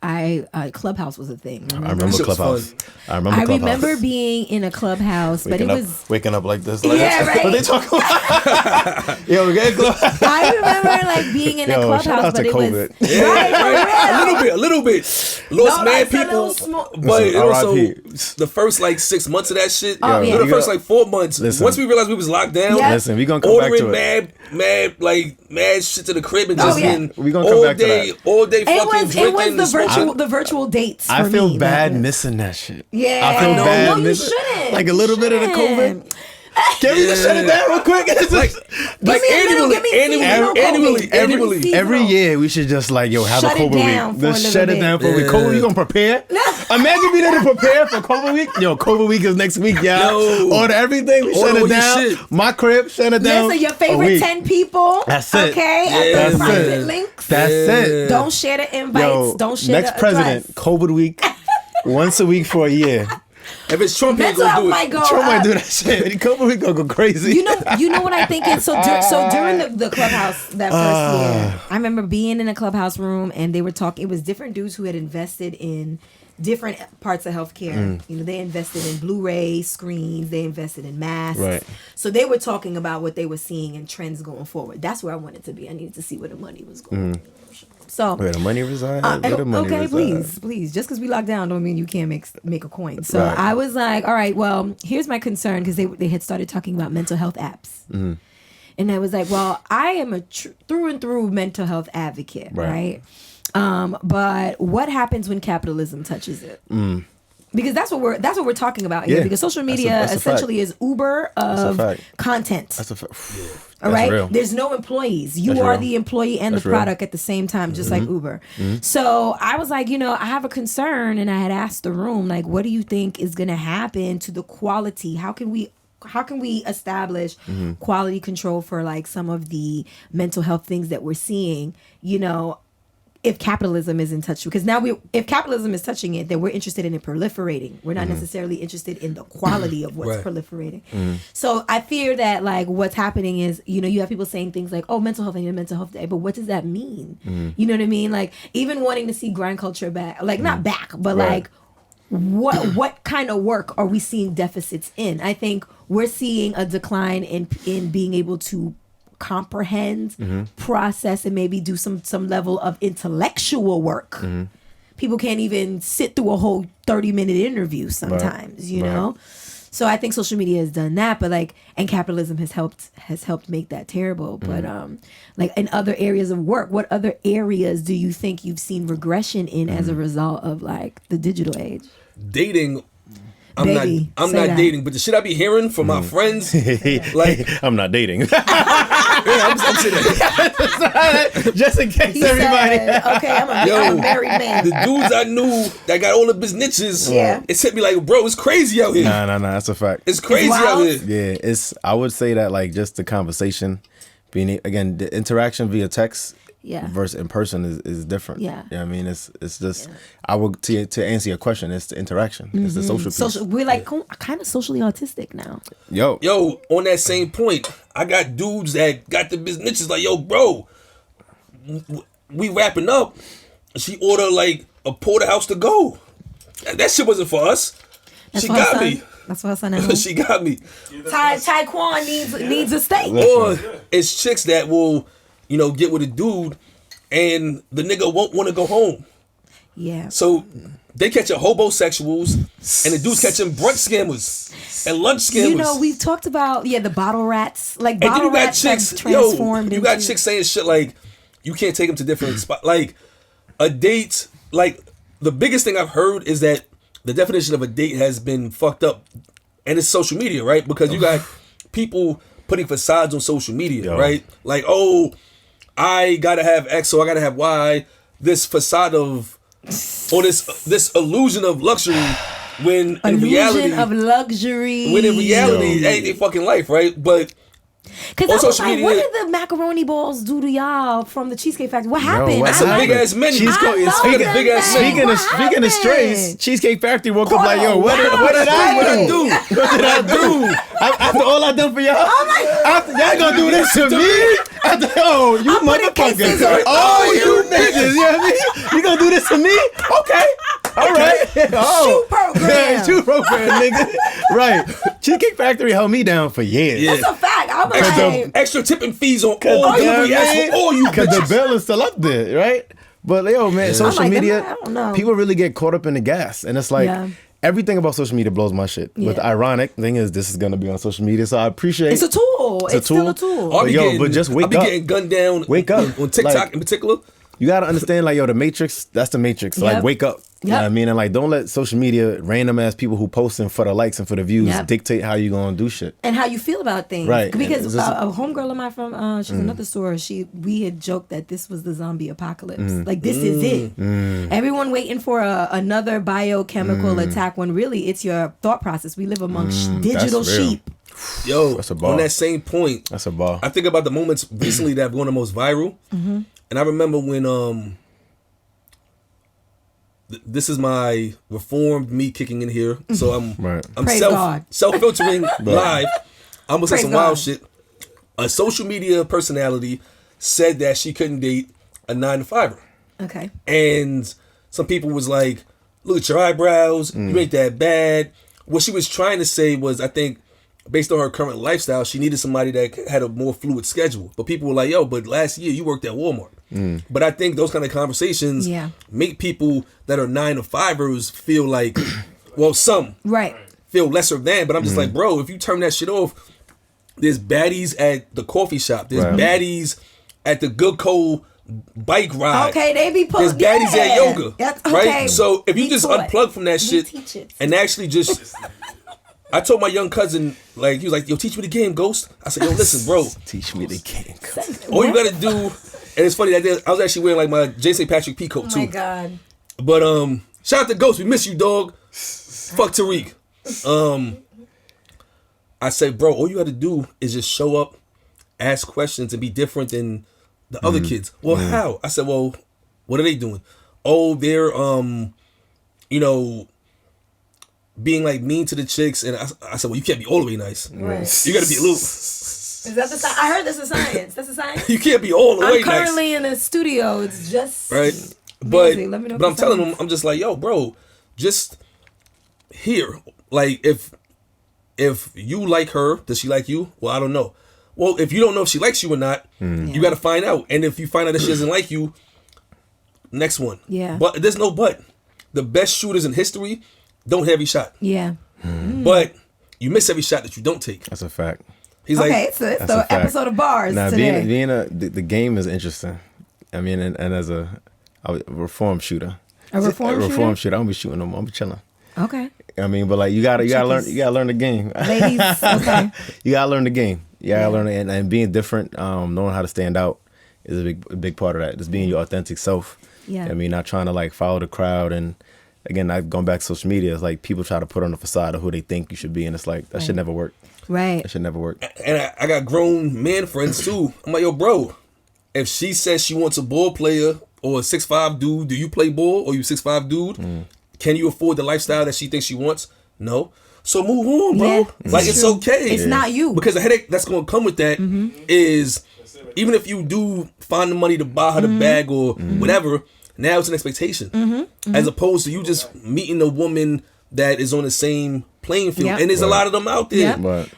Speaker 2: Clubhouse was a thing.
Speaker 1: Remember? I remember Clubhouse. I
Speaker 2: remember being in a Clubhouse, but it was
Speaker 1: waking up like this. Like,
Speaker 2: right.
Speaker 1: What they talking about? Yo, we get Clubhouse.
Speaker 2: I remember like being in a Clubhouse, but it
Speaker 1: COVID.
Speaker 2: Was right.
Speaker 3: A little bit. Lost mad people, but also the first like 6 months of that shit. The first like 4 months. Once we realized we was locked down.
Speaker 1: Listen, we gonna come back to it.
Speaker 3: Ordering mad shit to the crib and just getting
Speaker 1: we gonna come back to that.
Speaker 3: all day fucking drinking.
Speaker 2: It was the virtual dates.
Speaker 1: I feel bad missing that shit.
Speaker 2: Yeah,
Speaker 1: I feel bad
Speaker 2: missing. You shouldn't.
Speaker 1: Like a little bit of the COVID. Can we just shut it down real quick? Annually. Every year we should just like, yo, have a COVID week. Just shut it down for a week. COVID, you gonna prepare? Imagine being able to prepare for COVID week. Yo, COVID week is next week, y'all. Order everything. We shut it down. My crib, shut it down.
Speaker 2: So your favorite 10 people.
Speaker 1: That's it.
Speaker 2: Okay.
Speaker 1: That's
Speaker 2: private links.
Speaker 1: That's it.
Speaker 2: Don't share the invites. Don't share
Speaker 1: next president, COVID week, once a week for a year.
Speaker 3: If it's Trump, he's gonna do it.
Speaker 1: Trump might do that shit. COVID week gonna go crazy.
Speaker 2: You know what I think is so during the Clubhouse that first year, I remember being in a Clubhouse room and they were talking. It was different dudes who had invested in different parts of healthcare. You know, they invested in Blu-ray screens, they invested in masks.
Speaker 1: Right.
Speaker 2: So they were talking about what they were seeing and trends going forward. That's where I wanted to be. I needed to see where the money was going. So
Speaker 1: where the money resides.
Speaker 2: Please. Just because we locked down don't mean you can't make a coin. So I was like, all right, well, here's my concern because they had started talking about mental health apps. And I was like, well, I am a through and through mental health advocate, right? But what happens when capitalism touches it? Because that's what we're talking about here. Because social media essentially is Uber of content.
Speaker 1: That's a fact.
Speaker 2: All right. Real. There's no employees. You are the employee and the product at the same time, just like Uber. So I was like, I have a concern, and I had asked the room, like, what do you think is going to happen to the quality? How can we establish quality control for like some of the mental health things that we're seeing? If capitalism is in touch, because now if capitalism is touching it, then we're interested in it proliferating. We're not necessarily interested in the quality of what's proliferating. So I fear that like what's happening is, you have people saying things like, oh, mental health, I need a mental health day. But what does that mean? You know what I mean? Like even wanting to see grind culture back, like not back, but like what kind of work are we seeing deficits in? I think we're seeing a decline in being able to comprehend, process, and maybe do some level of intellectual work. People can't even sit through a whole 30-minute interview sometimes, you know? So I think social media has done that, but like, and capitalism has helped make that terrible. But like in other areas of work, what other areas do you think you've seen regression in as a result of like the digital age?
Speaker 3: Dating. I'm not dating, but the shit I be hearing from my friends, like
Speaker 1: I'm not dating.
Speaker 3: I'm sitting there.
Speaker 1: Just in case everybody.
Speaker 2: Said, okay, I'm a married man.
Speaker 3: The dudes I knew that got all the business, it hit me like, bro, it's crazy out here.
Speaker 1: Nah, that's a fact.
Speaker 3: It's crazy out here.
Speaker 1: Yeah, I would say that like just the conversation, being again the interaction via text. Versus in person is different. Yeah, you know what I mean, it's just I would to answer your question. It's the interaction. It's the social piece.
Speaker 2: We're like kind of socially autistic now.
Speaker 3: Yo, on that same point, I got dudes that got the business like, yo, bro, we wrapping up. She ordered like a porterhouse to go. That shit wasn't for us. She got me.
Speaker 2: That's what her son.
Speaker 3: She got me.
Speaker 2: Taekwon needs a steak.
Speaker 3: Or it's chicks that will, get with a dude and the nigga won't want to go home.
Speaker 2: Yeah.
Speaker 3: So they catching hobosexuals and the dudes catching brunch scammers and lunch scammers.
Speaker 2: We've talked about, the bottle rats. Like, bottle rats have transformed
Speaker 3: you got chicks saying shit like, you can't take them to different spots. Like, a date, like, the biggest thing I've heard is that the definition of a date has been fucked up. And it's social media, right? Because you got people putting facades on social media, right? Like, oh, I gotta have X, so I gotta have Y. This facade of, or this illusion of luxury, when in reality, it ain't their fucking life, right? But
Speaker 2: because I was like, what did the macaroni balls do to y'all from the Cheesecake Factory? What happened?
Speaker 3: That's a big ass menu.
Speaker 1: Speaking of strays, Cheesecake Factory woke up like, yo, what did I do? What did I do? After all I done for y'all, y'all gonna do this to me? You motherfuckers! Oh, you niggas! You know what I mean? You gonna do this to me? Okay. All right. Shoe program, nigga. Right. Cheesecake Factory held me down for years.
Speaker 2: That's a fact. I'm like,
Speaker 3: extra tipping fees on all you
Speaker 1: because the bill is still up there, right? But man, social media,
Speaker 2: I don't know.
Speaker 1: People really get caught up in the gas, and it's like everything about social media blows my shit. But the ironic thing is, this is gonna be on social media, so I appreciate.
Speaker 2: It's a tool. It's still a tool.
Speaker 1: But just wake up.
Speaker 3: I'll be getting gunned down.
Speaker 1: Wake up
Speaker 3: on TikTok in particular.
Speaker 1: You gotta understand, like, the Matrix. That's the Matrix. Like, wake up. You know what I mean? And like, don't let social media, random ass people who posting for the likes and for the views, dictate how you gonna do shit
Speaker 2: and how you feel about things.
Speaker 1: Right?
Speaker 2: Because a homegirl of mine from she's another store. We had joked that this was the zombie apocalypse. Like, this is it. Everyone waiting for another biochemical attack when really it's your thought process. We live amongst digital sheep.
Speaker 3: Yo, on that same point,
Speaker 1: that's a ball.
Speaker 3: I think about the moments recently that have gone the most viral, and I remember when this is my reformed me kicking in here, so I'm self-filtering live. I'm gonna say some wild shit. A social media personality said that she couldn't date a 9-to-5er.
Speaker 2: Okay,
Speaker 3: and some people was like, "Look at your eyebrows, you ain't that bad." What she was trying to say was, I think, based on her current lifestyle, she needed somebody that had a more fluid schedule. But people were like, yo, but last year you worked at Walmart. But I think those kind of conversations make people that are 9-to-5ers feel like, well, some feel lesser than. But I'm just like, bro, if you turn that shit off, there's baddies at the coffee shop. There's baddies at the Good Cold bike ride.
Speaker 2: Okay, they be
Speaker 3: there's baddies at yoga. Right? So if you just unplug from that shit and actually just... I told my young cousin, like, he was like, yo, teach me the game, Ghost. I said, yo, listen, bro.
Speaker 1: Teach me the game, Ghost.
Speaker 3: All you gotta do, and it's funny, that day, I was actually wearing, like, my J. St. Patrick P coat, too.
Speaker 2: Oh, my God.
Speaker 3: But, shout out to Ghost. We miss you, dog. Fuck Tariq. I said, bro, all you gotta do is just show up, ask questions, and be different than the other kids. Well, how? I said, well, what are they doing? Oh, they're, being like mean to the chicks, and I said, well, you can't be all the way nice. Right. You gotta be a little.
Speaker 2: Is that the I heard this is science. That's the science.
Speaker 3: You can't be all the way nice.
Speaker 2: I'm currently in a studio. It's just
Speaker 3: right. But I'm telling them, I'm just like, yo, bro, just here. Like, if you like her, does she like you? Well, I don't know. Well, if you don't know if she likes you or not, you got to find out. And if you find out that she doesn't like you, next one.
Speaker 2: Yeah.
Speaker 3: But there's no but. The best shooters in history don't have every shot.
Speaker 2: Yeah.
Speaker 3: But you miss every shot that you don't take.
Speaker 1: That's a fact.
Speaker 3: He's
Speaker 2: okay, like, so it's the episode of bars today.
Speaker 1: Being the game is interesting. I mean, and as a reform shooter.
Speaker 2: A reform
Speaker 1: shooter. I don't be shooting no more. I'm be chilling.
Speaker 2: Okay.
Speaker 1: I mean, but like you gotta learn the game.
Speaker 2: Ladies, okay.
Speaker 1: You gotta learn the game. Yeah, I learned and being different, knowing how to stand out is a big part of that. Just being your authentic self. Yeah. I mean, not trying to like follow the crowd. And again, I've gone back to social media. It's like people try to put on a facade of who they think you should be. And it's like, that should never work.
Speaker 2: Right.
Speaker 1: That should never work.
Speaker 3: And I got grown man friends too. I'm like, yo, bro, if she says she wants a ball player or a 6'5" dude, do you play ball or you 6'5" dude? Can you afford the lifestyle that she thinks she wants? No. So move on, bro. Yeah, like, it's okay.
Speaker 2: It's not you.
Speaker 3: Because the headache that's going to come with that is, even if you do find the money to buy her the bag or whatever, now it's an expectation. As opposed to you just meeting a woman that is on the same playing field. And there's a lot of them out there. But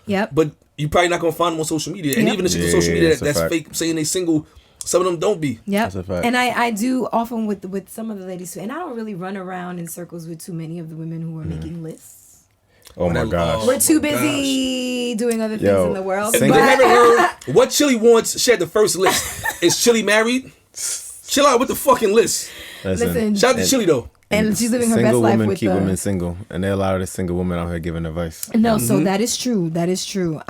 Speaker 3: you're probably not going to find them on social media. And even if it's on social media that's fake, saying they single, some of them don't be.
Speaker 2: Yep. And I do often with some of the ladies too. And I don't really run around in circles with too many of the women who are making lists.
Speaker 1: Oh my gosh.
Speaker 2: We're too busy doing other things in the world.
Speaker 3: If they haven't heard what Chili wants, she had the first list. Is Chili married? Chill out with the fucking list.
Speaker 2: Listen,
Speaker 3: shout out to Chili though.
Speaker 2: And she's living her best life with
Speaker 1: keep women single, and there are a lot of the single women out here giving advice.
Speaker 2: No, so that is true. That is true.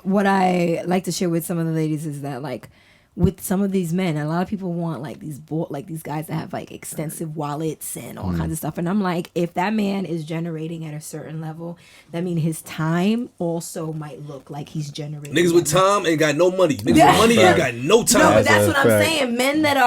Speaker 2: What I like to share with some of the ladies is that, like, with some of these men, a lot of people want like these guys that have like extensive wallets and all kinds of stuff. And I'm like, if that man is generating at a certain level, that means his time also might look like he's generating.
Speaker 3: Niggas with time ain't got no money. Niggas with money ain't got no time.
Speaker 2: No, but that's what I'm saying. Men that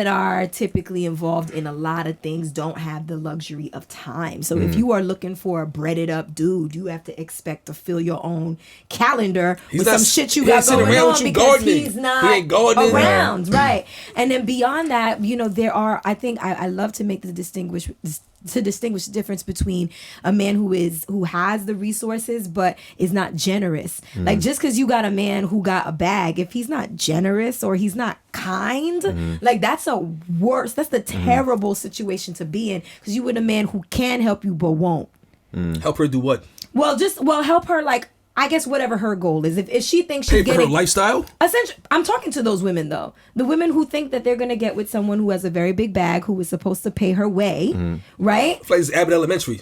Speaker 2: are typically involved in a lot of things don't have the luxury of time. So if you are looking for a breaded up dude, you have to expect to fill your own calendar with some shit you got going on because he's not around, right? And then beyond that, you know, there are, I think I love to make the distinguish the difference between a man who has the resources but is not generous. Like, just because you got a man who got a bag, if he's not generous or he's not kind, like that's the terrible situation to be in, because you with a man who can help you but won't.
Speaker 3: Help her do what?
Speaker 2: Well, help her, like, I guess whatever her goal is. If she thinks she's getting
Speaker 3: her lifestyle,
Speaker 2: essentially, I'm talking to those women though. The women who think that they're gonna get with someone who has a very big bag, who is supposed to pay her way, right?
Speaker 3: It's like it's Abbott Elementary.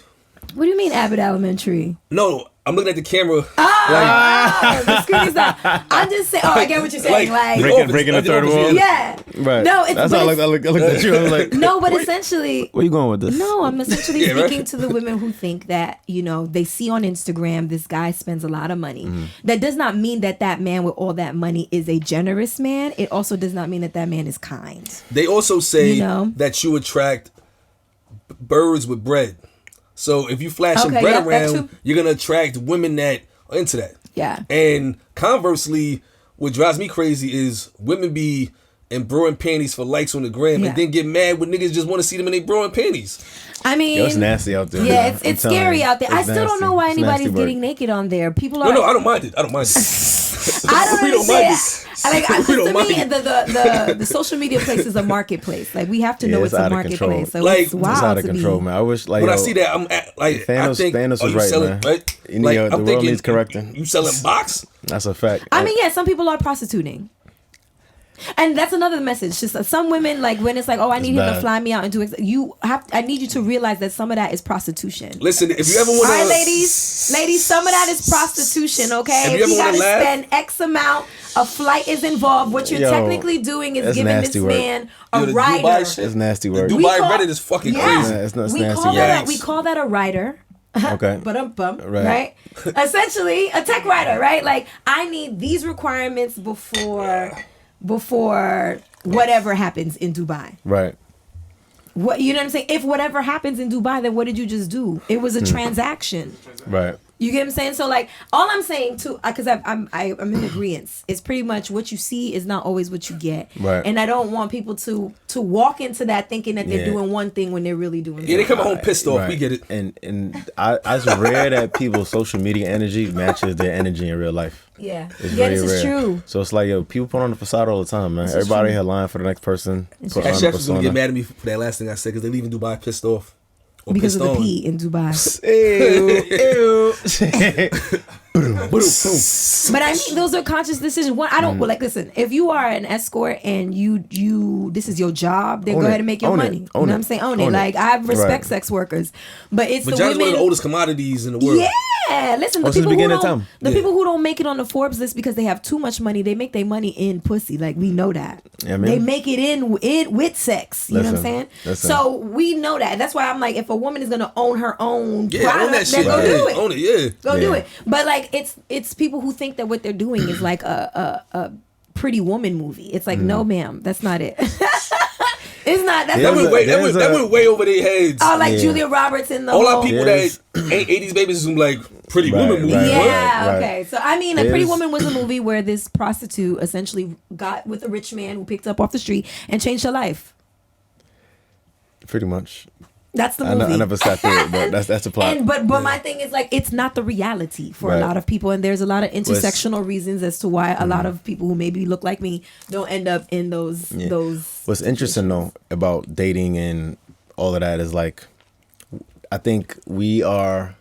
Speaker 2: What do you mean Abbott Elementary?
Speaker 3: No, I'm looking at the camera.
Speaker 2: The screen is up. I'm just saying. Oh, I get what you're saying. Like
Speaker 1: breaking the third wall.
Speaker 2: Yeah.
Speaker 1: Right.
Speaker 2: No, it's,
Speaker 1: that's how I looked at you. I was like,
Speaker 2: no, but essentially,
Speaker 1: where you going with this?
Speaker 2: No, I'm essentially speaking to the women who think that, you know, they see on Instagram this guy spends a lot of money. That does not mean that man with all that money is a generous man. It also does not mean that man is kind.
Speaker 3: They also say that you attract birds with bread. So if you flashing bread around, you're going to attract women that are into that.
Speaker 2: Yeah.
Speaker 3: And conversely, what drives me crazy is women be in bra and panties for likes on the gram and then get mad when niggas just want to see them in their bra and panties.
Speaker 2: I mean,
Speaker 1: it's nasty out there.
Speaker 2: Yeah, it's scary out there. I still don't know why anybody's getting naked on there. People are.
Speaker 3: No, I don't mind it. I don't mind it.
Speaker 2: I don't understand. The social media place is a marketplace. Like, we have to know it's a marketplace. So it's wild.
Speaker 1: It's out of control, man. I wish, like,
Speaker 3: when I see that, I'm like,
Speaker 1: Thanos was right, man.
Speaker 3: Right?
Speaker 1: You know, the world needs correcting.
Speaker 3: You selling box?
Speaker 1: That's a fact.
Speaker 2: I mean, some people are prostituting. And that's another message. Just some women, like, when it's like, oh, I need him to fly me out and do I need you to realize that some of that is prostitution.
Speaker 3: Listen, if you ever want to,
Speaker 2: all right, ladies, some of that is prostitution. Okay, if you gotta spend X amount, a flight is involved. What you're technically doing is giving this man a rider.
Speaker 1: It's nasty work.
Speaker 3: Dubai Reddit is fucking crazy.
Speaker 1: It's nasty.
Speaker 2: We call that a rider.
Speaker 1: Okay.
Speaker 2: Right. Essentially, a tech rider. Right. Like, I need these requirements before whatever happens in Dubai.
Speaker 1: Right.
Speaker 2: What, you know what I'm saying? If whatever happens in Dubai, then what did you just do? It was a transaction.
Speaker 1: Right.
Speaker 2: You get what I'm saying? So, like, all I'm saying too, because I'm in agreement. It's pretty much what you see is not always what you get.
Speaker 1: Right.
Speaker 2: And I don't want people to walk into that thinking that they're doing one thing when they're really doing something.
Speaker 3: Yeah, they come home pissed off.
Speaker 1: Right.
Speaker 3: We get it.
Speaker 1: And it's rare that people's social media energy matches their energy in real life.
Speaker 2: Yeah.
Speaker 1: It's
Speaker 2: this is true.
Speaker 1: So it's like, yo, people put on the facade all the time, man. Everybody here lying for the next person.
Speaker 3: That chef is gonna get mad at me for that last thing I said, because they leaving Dubai pissed off.
Speaker 2: Because of the pee in Dubai.
Speaker 1: Ew.
Speaker 2: But I mean, those are conscious decisions. One, I don't like. Listen, if you are an escort and you this is your job, then go ahead and make your money. You know what I'm saying? Own it. Like, I respect sex workers, but it's the women.
Speaker 3: Vagina's one of the oldest commodities in the world.
Speaker 2: Yeah, listen, the people who don't make it on the Forbes list because they have too much money, they make their money in pussy. Like, we know that. Yeah, they make it in with sex. You know what I'm saying? So we know that. That's why I'm like, if a woman is gonna own her own product, then go do it.
Speaker 3: Own it,
Speaker 2: Go do it. But like, it's people who think that what they're doing is like a Pretty Woman movie. It's like, no, ma'am, that's not it. It's not. That
Speaker 3: went way over their heads.
Speaker 2: Oh, like Julia Roberts in the
Speaker 3: all our people that ain't 80s babies is like Pretty Woman movie.
Speaker 2: Yeah, okay. So I mean, a Pretty Woman was a movie where this prostitute essentially got with a rich man who picked her up off the street and changed her life.
Speaker 1: Pretty much.
Speaker 2: That's the movie.
Speaker 1: I never sat through it, but that's the plot.
Speaker 2: But my thing is, like, it's not the reality for a lot of people, and there's a lot of intersectional reasons as to why a lot of people who maybe look like me don't end up in those.
Speaker 1: What's interesting though about dating and all of that is, like, I think we are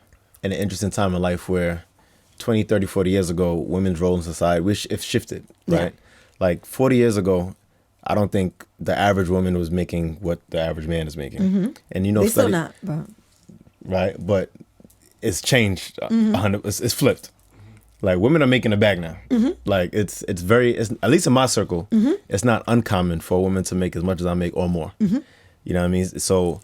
Speaker 1: in an interesting time in life where 20, 30, 40 years ago, women's role in society, it's shifted, right? Like 40 years ago, I don't think the average woman was making what the average man is making. Mm-hmm. And
Speaker 2: they're still not,
Speaker 1: right? But it's changed. 100. It's flipped. Like, women are making it back now. Mm-hmm. Like, it's at least in my circle, it's not uncommon for a woman to make as much as I make or more. Mm-hmm. You know what I mean? So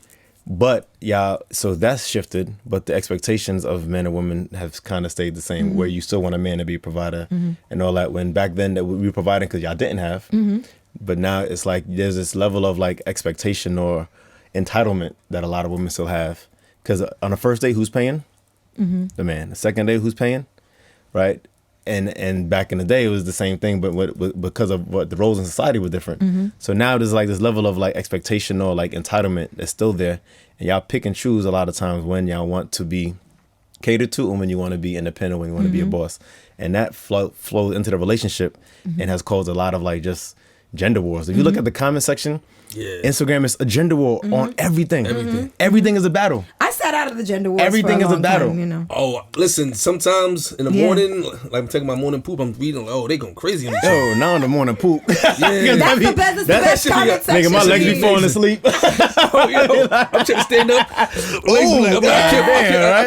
Speaker 1: that's shifted, but the expectations of men and women have kind of stayed the same, where you still want a man to be a provider and all that, when back then that we were providing because y'all didn't have. Mm-hmm. But now it's like there's this level of like expectation or entitlement that a lot of women still have. Because on the first date, who's paying? The man. The second day, who's paying? Right? And back in the day, it was the same thing, but because of what the roles in society were different. So now there's like this level of like expectation or like entitlement that's still there. And y'all pick and choose a lot of times when y'all want to be catered to and when you want to be independent, when you want to be a boss. And that flows into the relationship and has caused a lot of like just gender wars. If you look at the comment section, Instagram is a gender war on everything. Everything is a battle.
Speaker 2: I sat out of the gender wars.
Speaker 1: Everything is a battle.
Speaker 2: Time, you know.
Speaker 3: Oh, listen, sometimes in the morning, like I'm taking my morning poop, I'm reading, they going crazy on the show.
Speaker 1: Now in the morning poop.
Speaker 2: That's the best comment section.
Speaker 1: Nigga, my legs be falling asleep.
Speaker 3: I'm trying to stand up. I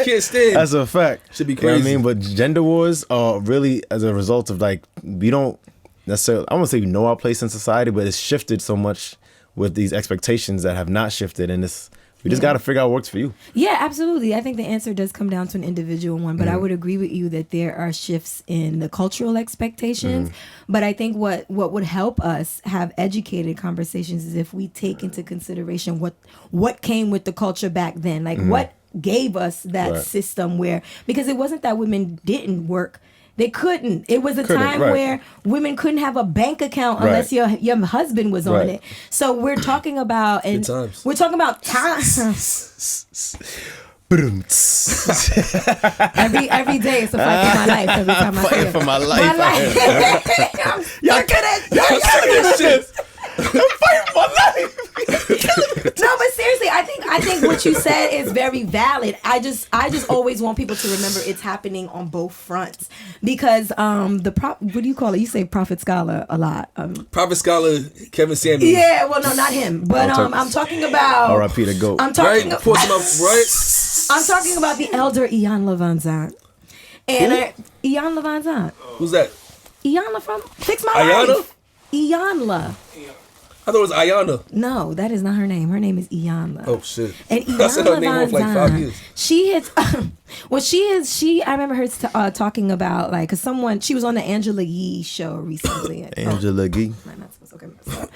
Speaker 3: can't stand.
Speaker 1: That's a fact.
Speaker 3: Should be crazy.
Speaker 1: You know what I mean? But gender wars are really as a result of like, we don't necessarily, I won't say we know our place in society, but it's shifted so much with these expectations that have not shifted, and we just got to figure out what works for you.
Speaker 2: Yeah, absolutely. I think the answer does come down to an individual one, but I would agree with you that there are shifts in the cultural expectations. But I think what would help us have educated conversations is if we take into consideration what came with the culture back then, like what gave us that system where, because it wasn't that women didn't work. They couldn't. It was a time where women couldn't have a bank account unless your husband was on it. So we're talking about time. We're talking about time. every day it's a fight for my life. Every time I
Speaker 1: fight for my life.
Speaker 2: Y'all killing shit. I'm fighting for my life. No, but seriously, I think what you said is very valid. I just always want people to remember it's happening on both fronts, because what do you call it? You say prophet scholar a lot.
Speaker 3: Prophet scholar Kevin Samuels.
Speaker 2: Yeah, well, no, not him, but I'm talking about
Speaker 1: R.I.P. the GOAT.
Speaker 2: I'm talking about the elder Ian Levanzant. And Ian Levanzant.
Speaker 3: Who's that?
Speaker 2: Iyanla from Fix My Life. Iyanla.
Speaker 3: I thought it was Ayana.
Speaker 2: No, that is not her name. Her name is Iyanla.
Speaker 3: Oh shit!
Speaker 2: And
Speaker 3: I said her name off like 5 years.
Speaker 2: She is. I remember her talking about, like, cause she was on the Angela Yee show recently.
Speaker 1: Angela Yee.
Speaker 2: I'm not supposed to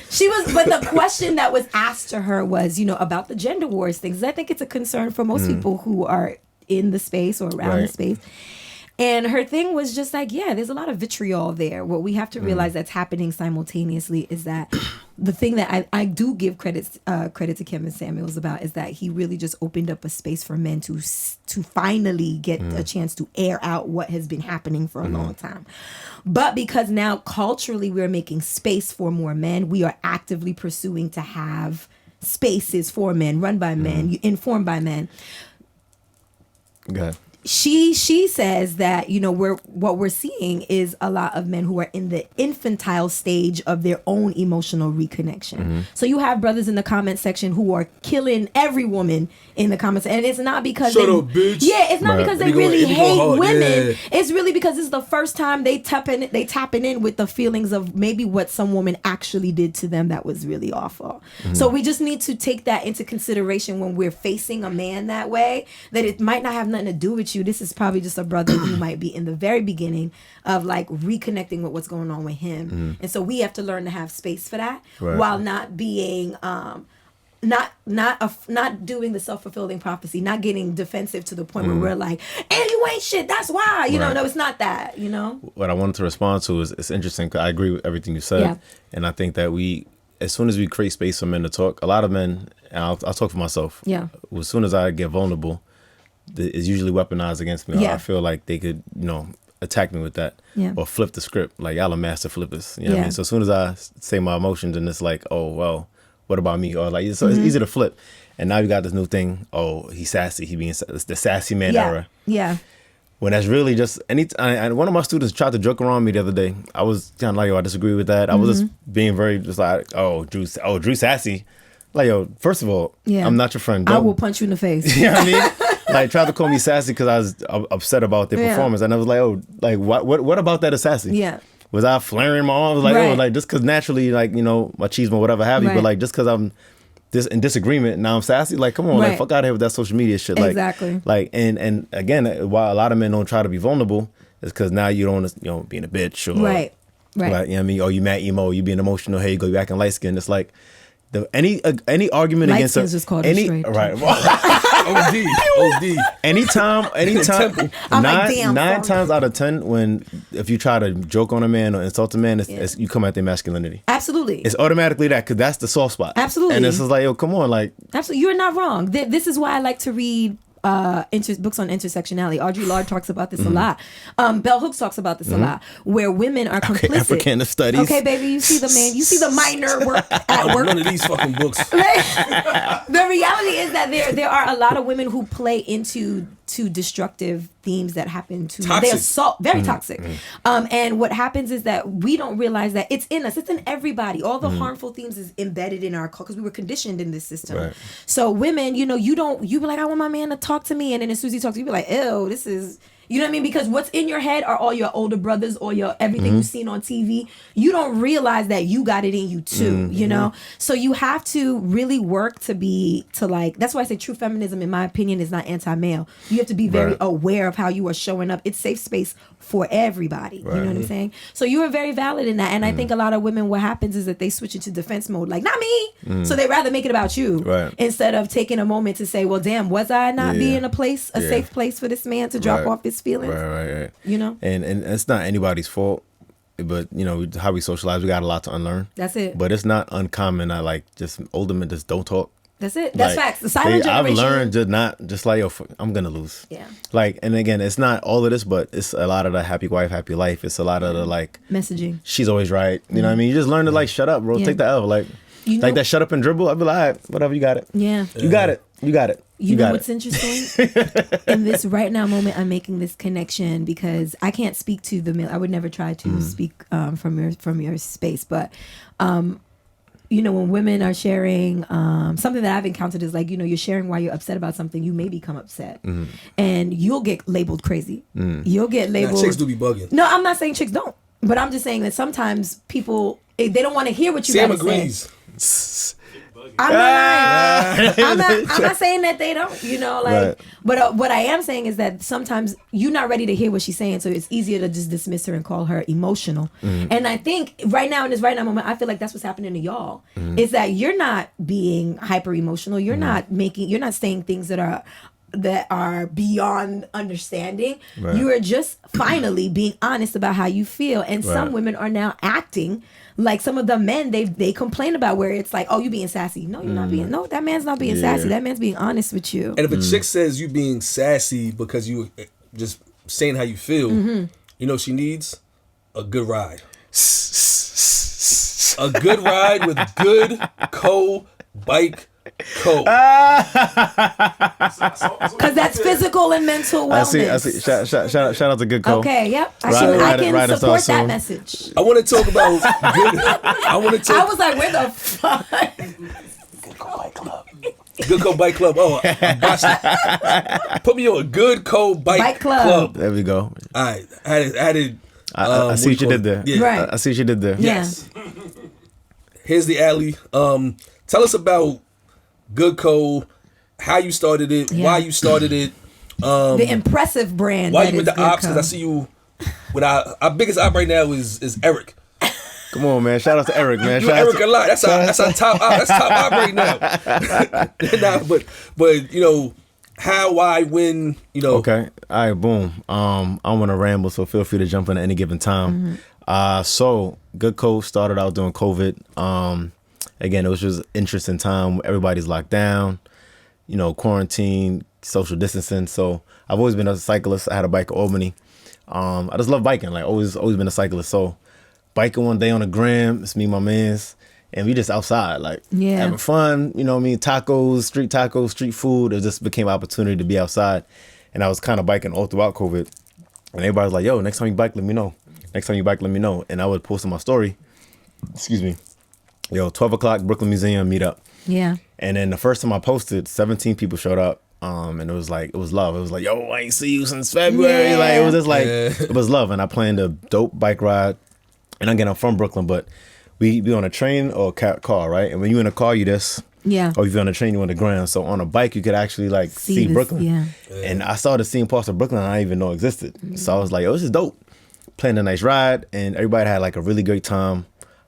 Speaker 2: She was, but the question that was asked to her was, about the gender wars things. I think it's a concern for most people who are in the space or around the space. And her thing was just like, there's a lot of vitriol there. What we have to realize that's happening simultaneously is that the thing that I do give credit to Kevin Samuels about is that he really just opened up a space for men to finally get a chance to air out what has been happening for a long time. But because now culturally we're making space for more men, we are actively pursuing to have spaces for men, run by men, informed by men.
Speaker 1: Go ahead.
Speaker 2: she says that, you know, what we're seeing is a lot of men who are in the infantile stage of their own emotional reconnection. So you have brothers in the comment section who are killing every woman in the comments, and it's not because it's not because they really hate women. Yeah. It's really because it's the first time they tapping in with the feelings of maybe what some woman actually did to them that was really awful. So we just need to take that into consideration when we're facing a man that way, that it might not have nothing to do with you. This is probably just a brother who might be in the very beginning of like reconnecting with what's going on with him. And so we have to learn to have space for that while not being not doing the self-fulfilling prophecy, not getting defensive to the point where we're like, and you ain't shit, that's why, you know. No, it's not that, you know. What
Speaker 1: I wanted to respond to is, it's interesting because I agree with everything you said, and I think that as soon as we create space for men to talk, a lot of men, and I'll talk for myself, as soon as I get vulnerable, it's usually weaponized against me. I feel like they could, you know, attack me with that, or flip the script, like y'all are master flippers, you know what I mean? So as soon as I say my emotions, and it's like, oh well, what about me? Or like, so it's easy to flip. And now you got this new thing, oh, he's sassy, it's the sassy man era. When that's really just and one of my students tried to joke around me the other day. I was kind of like, yo, I disagree with that. I was just being very just like, Drew sassy. Like, yo, first of all, I'm not your friend.
Speaker 2: I will punch you in the face.
Speaker 1: You know what I mean? Like, tried to call me sassy because I was upset about their performance, and I was like, oh, like what about that is sassy? Was I flaring my arms? Like, oh, like just because naturally, like, you know, machismo, whatever have you, but like just because I'm in disagreement, now I'm sassy. Like, come on, like fuck out of here with that social media shit. Like,
Speaker 2: exactly.
Speaker 1: Like, and again, why a lot of men don't try to be vulnerable is because now you don't, you know, being a bitch or
Speaker 2: right.
Speaker 1: Like, you know what I mean? Oh, you mad emo, you being emotional. Here you go, you acting light skinned. It's like any argument
Speaker 2: light
Speaker 1: against
Speaker 2: is called any
Speaker 1: right.
Speaker 3: OD.
Speaker 1: Anytime. Nine times out of 10, if you try to joke on a man or insult a man, it's you come at their masculinity.
Speaker 2: Absolutely.
Speaker 1: It's automatically that, because that's the soft spot.
Speaker 2: Absolutely.
Speaker 1: And it's just like, yo, come on, like.
Speaker 2: Absolutely, you're not wrong. This is why I like to read books on intersectionality. Audre Lorde talks about this a lot. Bell Hooks talks about this a lot, where women are complicit.
Speaker 1: Okay, African studies.
Speaker 2: Okay, baby, you see the minor work at work.
Speaker 3: None of these fucking books.
Speaker 2: The reality is that there are a lot of women who play into destructive themes that happen to
Speaker 3: toxic.
Speaker 2: They assault, very toxic. And what happens is that we don't realize that it's in us. It's in everybody. All the harmful themes is embedded in our culture because we were conditioned in this system. Right. So women, you know, you be like, I want my man to talk to me, and then as soon as he talks to you, be like, ew, this is. You know what I mean? Because what's in your head are all your older brothers or your everything you've seen on TV. You don't realize that you got it in you too, you know? So you have to really work to like, that's why I say true feminism, in my opinion, is not anti-male. You have to be very aware of how you are showing up. It's safe space for everybody. You know what I'm saying? So you are very valid in that. And I think a lot of women, what happens is that they switch into defense mode, like, not me. So they rather make it about you instead of taking a moment to say, well, damn, was I not being a safe place for this man to drop off his feelings? Right. You know? And
Speaker 1: it's not anybody's fault, but, you know, how we socialize, we got a lot to unlearn.
Speaker 2: That's it.
Speaker 1: But it's not uncommon that, like, just older men just don't talk.
Speaker 2: That's it. That's facts. The silent generation.
Speaker 1: I've learned just like, yo, I'm gonna lose.
Speaker 2: Yeah.
Speaker 1: Like, and again, it's not all of this, but it's a lot of the happy wife, happy life. It's a lot of the, like,
Speaker 2: messaging.
Speaker 1: She's always right. You know what I mean? You just learn to, like, shut up, bro. Take the L. Like, like that shut up and dribble. I'd be like, all right, whatever, you got it.
Speaker 2: Yeah.
Speaker 1: You got it.
Speaker 2: You know what's interesting? In this right now moment, I'm making this connection because I can't speak to the male. I would never try to speak from your space, but you know, when women are sharing, something that I've encountered is like, you know, you're sharing why you're upset about something, you may become upset, and you'll get labeled crazy. You'll get labeled.
Speaker 3: Now, chicks do be bugging.
Speaker 2: No, I'm not saying chicks don't, but I'm just saying that sometimes people, they don't want to hear what you got to say. Sam agrees. I'm not saying that they don't, you know, like, but what I am saying is that sometimes you're not ready to hear what she's saying, so it's easier to just dismiss her and call her emotional. And I think right now, in this right now moment, I feel like that's what's happening to y'all, is that you're not being hyper emotional, you're not saying things that are beyond understanding. You are just finally being honest about how you feel, and some women are now acting like some of the men they complain about, where it's like, oh, you being sassy. No, you're not being. No, that man's not being sassy. That man's being honest with you.
Speaker 3: And if a chick says you being sassy because you just saying how you feel, you know she needs a good ride. A good ride with good bike cold.
Speaker 2: Because that's physical and mental wellness.
Speaker 1: I see. Shout out to Good Co.
Speaker 2: Okay, yep. I can support that message.
Speaker 3: I want to talk about good. I
Speaker 2: was like, where the fuck?
Speaker 3: Good Co Bike Club. Good Co Bike Club. Oh, I botched it. Put me on a Good Co Bike Club.
Speaker 1: There we go.
Speaker 3: All right. I
Speaker 1: see what you did there.
Speaker 2: Yeah. Right.
Speaker 1: I see what you did there.
Speaker 3: Yes. Yeah. Here's the alley. Tell us about Good Co, how you started it, why you started it.
Speaker 2: The impressive brand.
Speaker 3: Why you with the ops? Because I see you with our biggest op right now is Eric.
Speaker 1: Come on, man. Shout out to Eric, man.
Speaker 3: Shout Eric a lot. That's our top op. That's top op right now. But you know, how, why, when, you know.
Speaker 1: Okay. All right, boom. I want to ramble, so feel free to jump in at any given time. So Good Co started out during COVID. Again, it was just an interesting time. Everybody's locked down, you know, quarantine, social distancing. So I've always been a cyclist. I had a bike at Albany. I just love biking. Like always been a cyclist. So biking one day on the gram, it's me and my mans, and we just outside, like having fun. You know what I mean? Tacos, street food. It just became an opportunity to be outside. And I was kind of biking all throughout COVID. And everybody was like, yo, next time you bike, let me know. Next time you bike, let me know. And I would post on my story, excuse me, yo, 12 o'clock, Brooklyn Museum, meet up.
Speaker 2: Yeah.
Speaker 1: And then the first time I posted, 17 people showed up. And it was love. It was like, yo, I ain't see you since February.
Speaker 2: Yeah.
Speaker 1: Like, it was just like, it was love. And I planned a dope bike ride. And again, I'm from Brooklyn, but we be on a train or a car, right? And when you in a car, you this.
Speaker 2: Yeah.
Speaker 1: Or if you're on a train, you're on the ground. So on a bike, you could actually like see Brooklyn.
Speaker 2: Yeah.
Speaker 1: And I started seeing parts of Brooklyn I didn't even know existed. So I was like, yo, this is dope. Planned a nice ride, and everybody had like a really great time.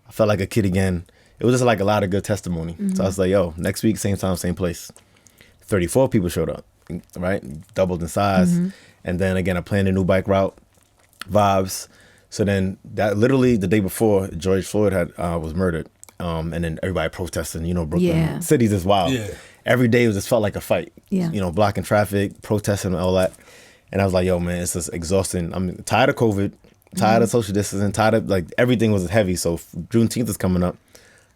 Speaker 1: I felt like a kid again. It was just like a lot of good testimony. So I was like, yo, next week, same time, same place. 34 people showed up, right? Doubled in size. And then again, I planned a new bike route, vibes. So then that literally the day before, George Floyd was murdered. And then everybody protesting, you know, Brooklyn. Cities is wild. Yeah. Every day it just felt like a fight. Yeah. You know, blocking traffic, protesting and all that. And I was like, yo, man, it's just exhausting. I'm tired of COVID, tired of social distancing, tired of like everything was heavy. So Juneteenth is coming up.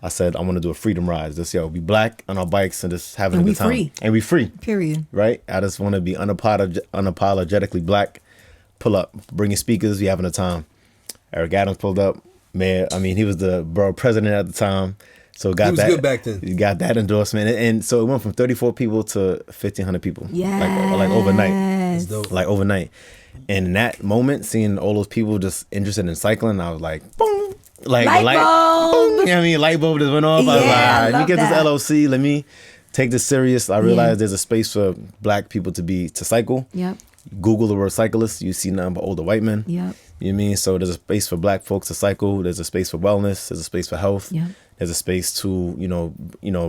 Speaker 1: I said, I want to do a freedom ride. Just, yo, be black on our bikes and just having a good time. Free. And we free.
Speaker 2: Period.
Speaker 1: Right? I just want to be unapologetically black. Pull up, bring your speakers, we having a time. Eric Adams pulled up. Mayor, I mean, he was the borough president at the time. So got he was that, good back then. You got that endorsement. And so it went from 34 people to 1,500 people.
Speaker 2: Yeah.
Speaker 1: Like overnight. Like overnight. And in that moment, seeing all those people just interested in cycling, I was like, boom. Like light bulb. Boom, you know what I mean? Light bulb just went off. I was like, all right, let me get this LLC. Let me take this serious. I realized there's a space for black people to cycle.
Speaker 2: Yep.
Speaker 1: Google the word cyclist. You see nothing but older white men.
Speaker 2: Yep.
Speaker 1: You know what I mean? So there's a space for black folks to cycle. There's a space for wellness. There's a space for health.
Speaker 2: Yep.
Speaker 1: There's a space to, you know,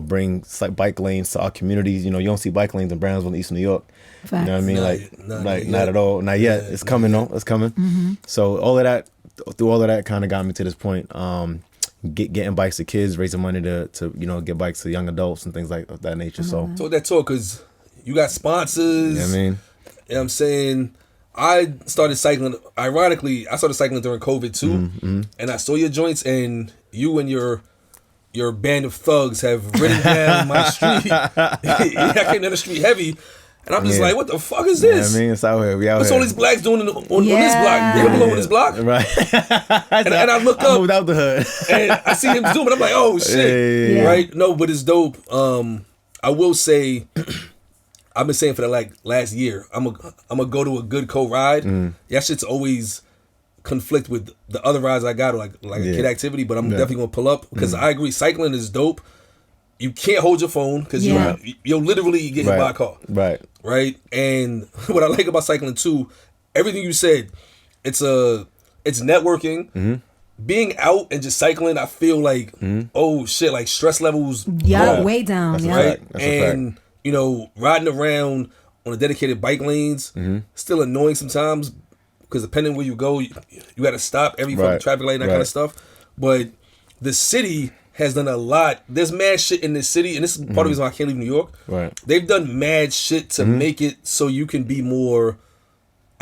Speaker 1: bring bike lanes to our communities. You know, you don't see bike lanes in Brownsville, East New York.
Speaker 2: Facts.
Speaker 1: You know what I mean? Not at all. Not yet. It's coming though. It's coming.
Speaker 2: Mm-hmm.
Speaker 1: So through all of that kind of got me to this point. Getting bikes to kids, raising money to you know, get bikes to young adults and things like that nature. So
Speaker 3: that talk, because you got sponsors.
Speaker 1: You know what I mean?
Speaker 3: You know what I'm saying? I started cycling. Ironically, I started cycling during COVID too, and I saw your joints, and you and your band of thugs have ridden down my street. I came down the street heavy, and I'm just like, what the fuck is this?
Speaker 1: Yeah, I mean, it's out here. We out
Speaker 3: What's
Speaker 1: here.
Speaker 3: all these blacks doing on this block? They don't belong on this block?
Speaker 1: Right.
Speaker 3: and I look up.
Speaker 1: I moved out the hood. and
Speaker 3: I see him zooming. I'm like, oh, shit.
Speaker 1: Yeah.
Speaker 3: Right? No, but it's dope. I will say, I've been saying for the last year, I'm gonna go to a Good Co ride. That shit's always conflict with the other rides I got, like a kid activity, but I'm definitely gonna pull up because I agree, cycling is dope. You can't hold your phone because you'll literally get hit by a car. Right. And what I like about cycling too, everything you said, it's networking. Being out and just cycling, I feel like oh shit, like stress levels
Speaker 2: way down.
Speaker 1: That's
Speaker 3: right. And you know, riding around on a dedicated bike lanes, still annoying sometimes because depending where you go, you got to stop every fucking traffic light and that kind of stuff. But the city has done a lot. There's mad shit in this city, and this is part of the reason why I can't leave New York.
Speaker 1: Right.
Speaker 3: They've done mad shit to make it so you can be more,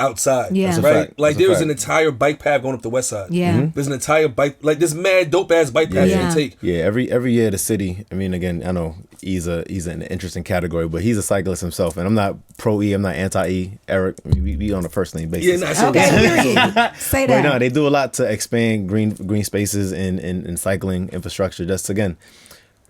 Speaker 3: outside.
Speaker 2: Yeah.
Speaker 3: Right? Like there's an entire bike path going up the west side.
Speaker 2: Yeah.
Speaker 3: There's an entire bike, like this mad dope ass bike path you can take.
Speaker 1: Yeah, every year the city, I mean, again, I know he's an interesting category, but he's a cyclist himself. And I'm not pro E, I'm not anti E. Eric, we on a first name basis.
Speaker 3: Yeah,
Speaker 2: okay, say that.
Speaker 1: But no, they do a lot to expand green spaces and cycling infrastructure. Just again,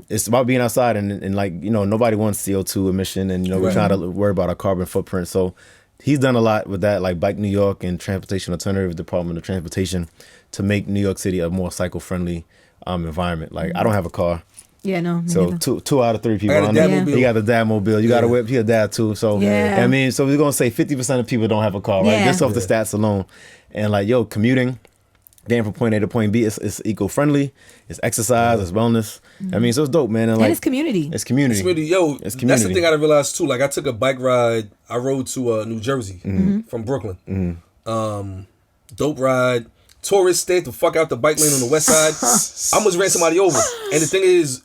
Speaker 1: it's about being outside and like, you know, nobody wants CO2 emission and, you know, we're trying to worry about our carbon footprint. So he's done a lot with that, like Bike New York and Transportation Alternative Department of Transportation to make New York City a more cycle-friendly environment. Like, I don't have a car.
Speaker 2: Yeah, no.
Speaker 1: So two out of three people.
Speaker 3: I got a dadmobile.
Speaker 1: You got a dadmobile. You got a whip. He a dad too. So I mean, so we're gonna say 50% of people don't have a car, right? Just off the stats alone. And like, yo, commuting, getting from point A to point B, it's eco-friendly. It's exercise. It's wellness. I mean, so it's dope, man. And like,
Speaker 2: it's community.
Speaker 1: It's community.
Speaker 3: Yo, that's the thing I realized too. Like, I took a bike ride. I rode to New Jersey from Brooklyn. Dope ride. Tourists stayed the fuck out the bike lane on the west side. I almost ran somebody over. And the thing is,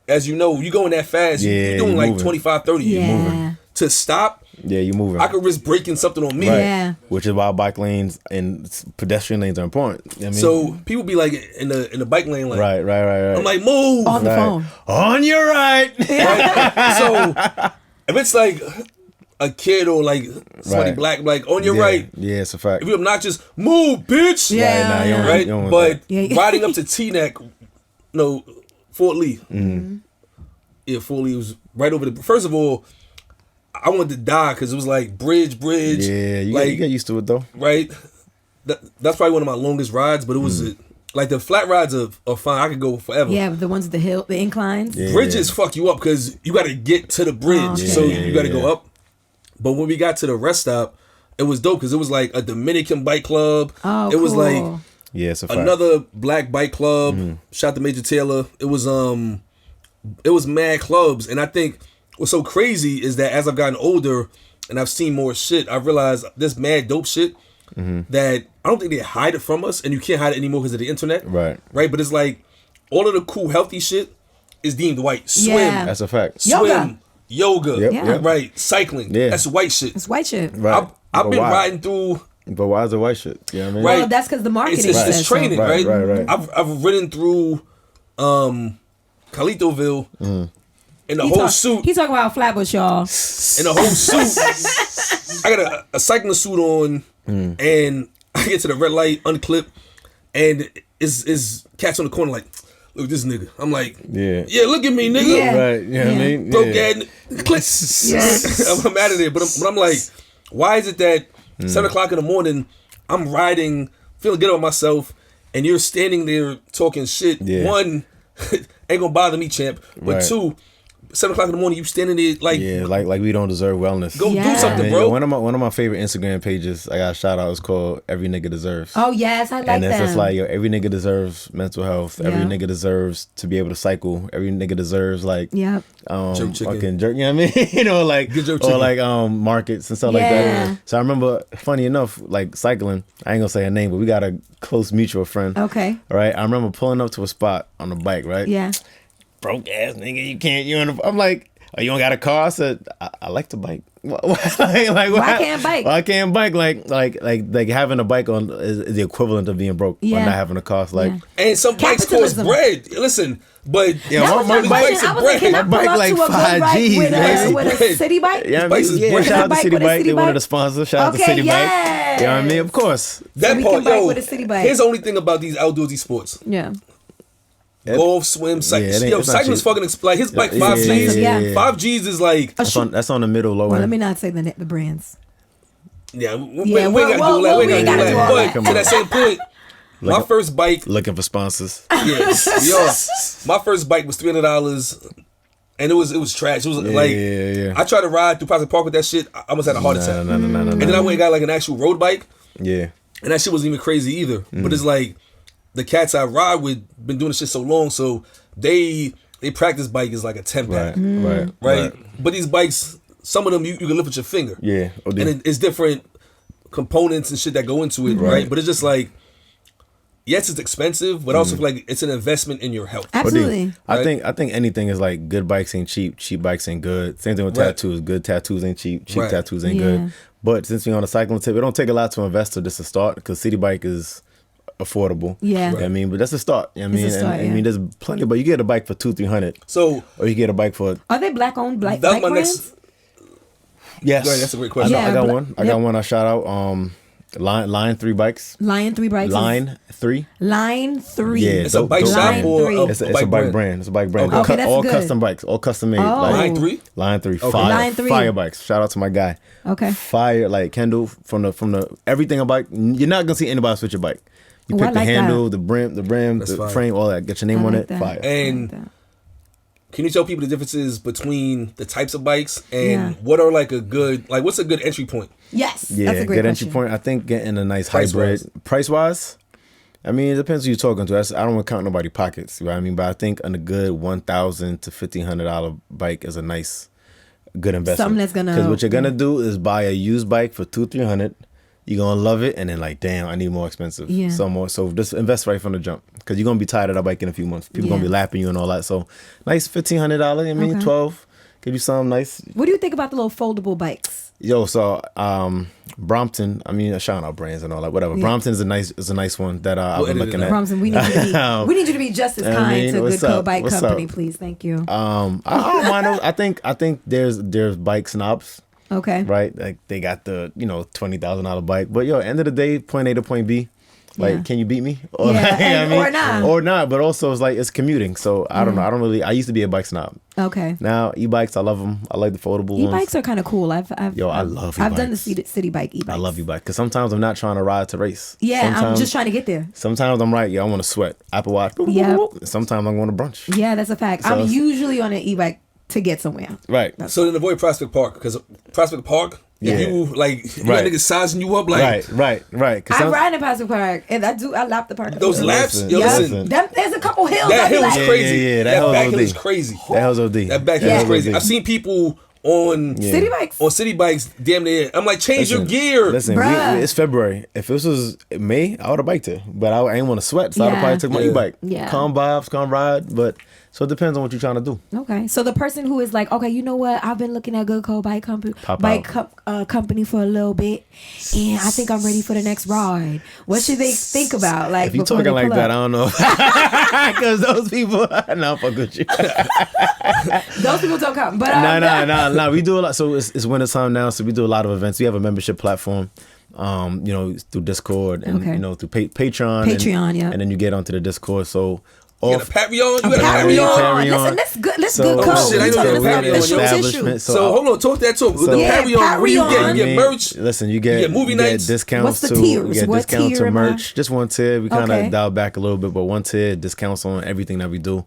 Speaker 3: as you know, you going that fast, you're doing like 25, 30. You're moving. To stop,
Speaker 1: you're moving.
Speaker 3: I could risk breaking something on me.
Speaker 1: Right. Yeah. Which is why bike lanes and pedestrian lanes are important. You know what I mean?
Speaker 3: So people be like in the bike lane, like,
Speaker 1: right.
Speaker 3: I'm like, move.
Speaker 2: On the phone.
Speaker 1: On your right.
Speaker 3: So if it's like a kid or like somebody black, like on your right.
Speaker 1: Yeah, it's a fact.
Speaker 3: If you're obnoxious, move, bitch. Right. But riding up to Teaneck, no, Fort Lee. Yeah, Fort Lee was right over the. First of all, I wanted to die because it was like bridge.
Speaker 1: Yeah, you get used to it though.
Speaker 3: Right. That's probably one of my longest rides, but it was like the flat rides are fine. I could go forever.
Speaker 2: Yeah, but the ones at the hill, the inclines.
Speaker 1: Yeah.
Speaker 3: Bridges fuck you up because you got to get to the bridge, so you got to go up. But when we got to the rest stop, it was dope because it was like a Dominican bike club.
Speaker 2: Oh,
Speaker 3: it was like
Speaker 1: it's a fact.
Speaker 3: Another black bike club. Shout out to Major Taylor. It was mad clubs, and I think what's so crazy is that as I've gotten older and I've seen more shit, I realized this mad dope shit that I don't think they hide it from us, and you can't hide it anymore because of the internet.
Speaker 1: Right.
Speaker 3: But it's like all of the cool healthy shit is deemed white. Swim.
Speaker 1: That's a fact.
Speaker 3: Swim. Yoga.
Speaker 1: Yep.
Speaker 3: Right. Cycling.
Speaker 1: Yeah.
Speaker 3: That's white shit.
Speaker 2: It's white shit.
Speaker 1: Right.
Speaker 3: I've been riding through.
Speaker 1: But why is it white shit? You know what I mean?
Speaker 3: Right.
Speaker 2: Well, that's because the marketing.
Speaker 3: It's training, right?
Speaker 1: Right.
Speaker 3: I've ridden through Calitoville in the whole suit.
Speaker 2: He's talking about Flatbush, y'all.
Speaker 3: In the whole suit. I got a cycling suit on, and I get to the red light, unclip, and is cats on the corner like, look at this nigga. I'm like, yeah, look at me, nigga.
Speaker 2: Yeah.
Speaker 1: Right, you know what I mean?
Speaker 3: Broke ass clicks. I'm out of there, but I'm like, why is it that 7 o'clock in the morning, I'm riding, feeling good about myself, and you're standing there talking shit? One, ain't gonna bother me, champ. But two, 7 o'clock in the morning, you standing there like
Speaker 1: like we don't deserve wellness.
Speaker 3: Go do something, bro.
Speaker 1: One of my favorite Instagram pages I got a shout out is called Every Nigga Deserves.
Speaker 2: Oh yes, I like that.
Speaker 1: And it's just like, every nigga deserves mental health. Every nigga deserves to be able to cycle. Every nigga deserves like fucking jerk. You know what I mean? You know, like or like markets and stuff like that. So I remember, funny enough, like cycling. I ain't gonna say her name, but we got a close mutual friend.
Speaker 2: Okay.
Speaker 1: Right. I remember pulling up to a spot on the bike. Right.
Speaker 2: Yeah.
Speaker 1: Broke ass nigga, you can't. I'm like, oh, you don't got a car? I said, I like to bike. Why
Speaker 2: can't bike?
Speaker 1: Why can't bike? Like having a bike on is the equivalent of being broke or not having a car. Like,
Speaker 3: and some bikes cost bread. Listen, but
Speaker 1: my bike's a bread. My bike like 5 G's
Speaker 2: with a city bike.
Speaker 1: Yeah, shout out to City Bike. They wanted to sponsor. Shout out to City Bike. You know what I mean? Of course.
Speaker 3: That part,
Speaker 2: with a city bike.
Speaker 3: Here's the only thing about these outdoorsy sports.
Speaker 2: Yeah.
Speaker 3: Golf, swim, cycling. Cycling's fucking like his bike 5 G's.
Speaker 2: Yeah.
Speaker 3: 5 G's is like
Speaker 1: that's on the middle low end.
Speaker 2: Let me not say the brands.
Speaker 3: Yeah, we ain't gotta do that. But to that same point, my first bike.
Speaker 1: Looking for sponsors.
Speaker 3: Yes, we are. My first bike was $300, and it was trash. It was I tried to ride through Prospect Park with that shit. I almost had a heart attack.
Speaker 1: No.
Speaker 3: And then I went and got like an actual road bike.
Speaker 1: Yeah.
Speaker 3: And that shit wasn't even crazy either. But it's like, the cats I ride with been doing this shit so long, so they practice bike is like a 10-pack. Right. But these bikes, some of them you can lift with your finger.
Speaker 1: Yeah.
Speaker 3: And it's different components and shit that go into it, right? But it's just like, yes, it's expensive, but also like it's an investment in your health.
Speaker 2: Absolutely.
Speaker 1: Right? I think anything is like good bikes ain't cheap bikes ain't good. Same thing with tattoos. Good tattoos ain't cheap tattoos ain't good. But since we're on a cycling tip, it don't take a lot to invest to just to start because city bike is affordable.
Speaker 2: Yeah.
Speaker 1: You know I mean, but that's a start. You know I mean, I mean, there's plenty, but you get a bike for $200-$300.
Speaker 3: So,
Speaker 1: or you get a bike for.
Speaker 2: Are they black owned bike brands?
Speaker 1: Yes,
Speaker 3: that's a great question.
Speaker 1: I got one. I got one. I shout out. Line 3 bikes.
Speaker 2: Line 3 bikes.
Speaker 1: Line 3.
Speaker 2: Line 3.
Speaker 1: Yeah,
Speaker 3: it's a bike shop or
Speaker 1: it's a bike brand. It's a bike brand.
Speaker 2: Okay, that's
Speaker 1: all
Speaker 2: good.
Speaker 1: custom bikes, all custom made.
Speaker 2: Oh.
Speaker 1: Like,
Speaker 3: Line 3.
Speaker 1: Line 3.
Speaker 3: Okay.
Speaker 1: Fire,
Speaker 2: Line 3.
Speaker 1: Fire bikes. Shout out to my guy.
Speaker 2: Okay.
Speaker 1: Fire, like Kendall from the everything a bike. You're not gonna see anybody switch your bike. You pick the handle, the brim, the frame, all that. Get your name on it.
Speaker 2: That.
Speaker 1: Fire.
Speaker 3: And can you tell people the differences between the types of bikes and what are like what's a good entry point?
Speaker 2: Yes.
Speaker 1: Yeah,
Speaker 2: that's a great
Speaker 1: good entry point. I think getting a nice hybrid. Price wise, I mean, it depends who you're talking to. I don't want to count nobody's pockets, you know what I mean? But I think a good $1,000 to $1,500 bike is a nice, good investment.
Speaker 2: Something that's gonna.
Speaker 1: Because what you're gonna do is buy a used bike for $200-$300. You're gonna love it, and then like, damn, I need more expensive.
Speaker 2: Yeah.
Speaker 1: So just invest right from the jump, because you're gonna be tired of that bike in a few months. People gonna be lapping you and all that. So nice $1,500. I mean, 12. Give you something nice.
Speaker 2: What do you think about the little foldable bikes?
Speaker 1: Yo, so Brompton. I mean, shout out brands and all that. Whatever. Yeah. Brompton is a nice one that I've been looking at.
Speaker 2: Brompton, we need you to be just as kind to Good Co Bike Company, please. Thank you.
Speaker 1: I don't mind them. I think there's bike snobs.
Speaker 2: Okay.
Speaker 1: Right, like they got the $20,000 bike, but yo, end of the day, point A to point B. Like, can you beat me? Or, or not. But also, it's like it's commuting. So I don't know. I used to be a bike snob.
Speaker 2: Okay.
Speaker 1: Now e-bikes, I love them. I like the foldable ones.
Speaker 2: E-bikes are kind of cool. I love.
Speaker 1: I've
Speaker 2: done the city bike e-bikes.
Speaker 1: I love e-bike because sometimes I'm not trying to ride to race.
Speaker 2: Yeah, I'm just trying to get there.
Speaker 1: Sometimes I'm right. I want to sweat. Apple Watch.
Speaker 2: Yeah.
Speaker 1: Sometimes I'm going to brunch.
Speaker 2: Yeah, that's a fact. So I'm usually on an e-bike to get somewhere.
Speaker 1: Right.
Speaker 3: So then avoid Prospect Park, because Prospect Park. If you got niggas sizing you up like
Speaker 1: right.
Speaker 2: I ride in Prospect Park and I lap the park.
Speaker 3: Those laps, listen.
Speaker 2: There's a couple hills.
Speaker 3: That hill is crazy.
Speaker 1: Yeah,
Speaker 3: that back hill is crazy.
Speaker 1: That hill's OD.
Speaker 3: That back hill is crazy. I've seen people on
Speaker 2: city bikes.
Speaker 3: On city bikes, damn near. I'm like, change your gear.
Speaker 1: Listen, it's February. If this was May, I would have biked it, but I ain't want to sweat, so I'd have probably took my e-bike.
Speaker 2: Yeah.
Speaker 1: Calm vibes, calm ride, but. So it depends on what you're trying to do.
Speaker 2: Okay. So the person who is like, okay, you know what? I've been looking at Good Co Bike Company company for a little bit, and I think I'm ready for the next ride. What should they think about? Like,
Speaker 1: if you're talking like that, I don't know. Because those people, no, fuck with you.
Speaker 2: Those people don't come. But
Speaker 1: no. We do a lot. So it's winter time now, so we do a lot of events. We have a membership platform. Through Discord and through Patreon. And then you get onto the Discord. So.
Speaker 3: You got a Patreon?
Speaker 2: You got a Patreon. Listen, that's good. Let's Good Co.
Speaker 3: Shit, I know the So hold on, talk that talk. The Patreon, what you get merch.
Speaker 1: Listen, you get
Speaker 3: movie nights.
Speaker 1: Discounts.
Speaker 2: What's the tiers?
Speaker 1: You get
Speaker 2: what
Speaker 1: discounts
Speaker 2: tier
Speaker 1: to merch. Just one tier. We kind of dialed back a little bit, but one tier, discounts on everything that we do.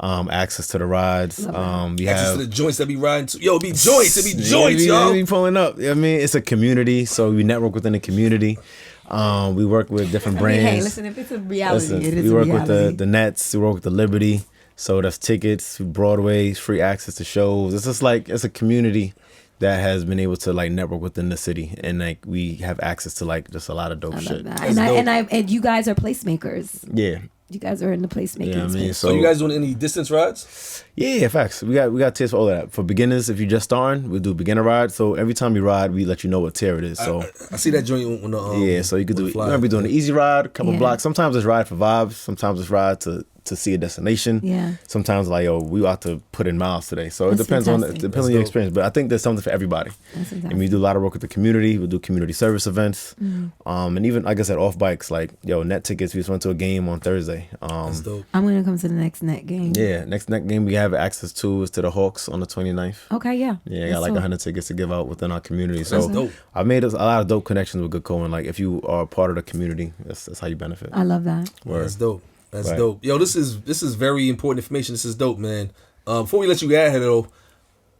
Speaker 1: Access to the rides. We
Speaker 3: access
Speaker 1: have
Speaker 3: to the joints that we riding to. Yo, it be joints, y'all.
Speaker 1: We pulling up. I mean, it's a community, so we network within the community. We work with different brands.
Speaker 2: Hey, listen, if it's a reality, it is
Speaker 1: we work
Speaker 2: a reality.
Speaker 1: with the Nets. We work with the Liberty. So that's tickets, Broadway, free access to shows. It's just like it's a community that has been able to like network within the city, and like we have access to like just a lot of dope shit.
Speaker 2: And you guys are placemakers.
Speaker 1: Yeah.
Speaker 2: You guys are in the placemaking.
Speaker 1: Yeah, I mean,
Speaker 3: so you guys doing any distance rides?
Speaker 1: Yeah, facts. We got tiers for all of that. For beginners, if you're just starting, we do beginner ride. So every time you ride, we let you know what tier it is. So
Speaker 3: I see that joint on the
Speaker 1: so you could do it. You're gonna be doing the easy ride, a couple blocks. Sometimes it's ride for vibes. Sometimes it's ride to see a destination.
Speaker 2: Yeah.
Speaker 1: Sometimes like, yo, we ought to put in miles today. So it depends on your experience. But I think there's something for everybody. And we do a lot of work with the community. We do community service events. And even like I said, off bikes, like net tickets. We just went to a game on Thursday.
Speaker 3: That's dope.
Speaker 2: I'm gonna come to the next net game.
Speaker 1: Yeah, next net game we have access to is to the Hawks on the 29th.
Speaker 2: Okay, yeah.
Speaker 1: Yeah, I got like 100 tickets to give out within our community.
Speaker 3: That's
Speaker 1: so
Speaker 3: dope.
Speaker 1: I've made a lot of dope connections with Good Co. And like if you are a part of the community, that's how you benefit.
Speaker 2: I love that.
Speaker 3: That's dope. That's dope. Yo, this is very important information. This is dope, man. Before we let you get ahead though,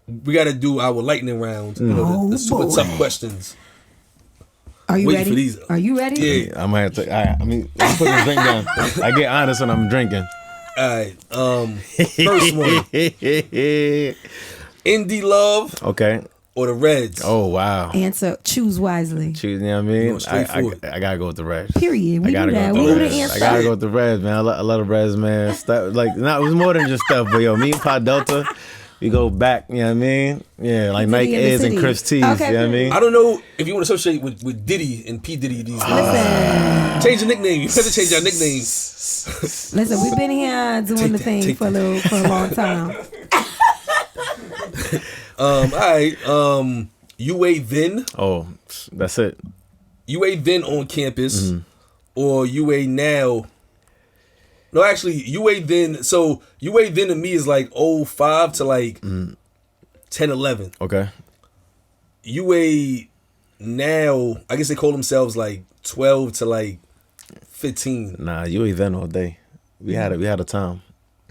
Speaker 3: we got to do our lightning round. The super tough questions.
Speaker 2: Are you ready?
Speaker 3: For these.
Speaker 2: Are you ready?
Speaker 3: Yeah.
Speaker 1: I might have to. Let me put this drink down. I get honest when I'm drinking.
Speaker 3: All right. First one. Indie love.
Speaker 1: Okay.
Speaker 3: or the Reds?
Speaker 1: Oh, wow.
Speaker 2: Answer, choose wisely.
Speaker 1: Choose, you know what I mean? I gotta go with the Reds.
Speaker 2: Period. We knew that. We knew the answer.
Speaker 1: I gotta go with the Reds, man. I love the Reds, man. Steph, like, it was more than just Steph, but yo, me and Pi Delta, we go back, you know what I mean? Yeah, like Nike Airs and Chris T's, okay, you know what I mean?
Speaker 3: I don't know if you want to associate with Diddy and P. Diddy these days. Change your nickname. You have to change your nickname.
Speaker 2: Listen, we've been here doing the thing for a long time.
Speaker 3: All right. UA then.
Speaker 1: Oh, that's it.
Speaker 3: UA then on campus, or UA now. No, actually, UA then. So UA then to me is like 05 to like 10, 11.
Speaker 1: Okay.
Speaker 3: UA now, I guess they call themselves like 12 to like 15.
Speaker 1: Nah, UA then all day. We had a time.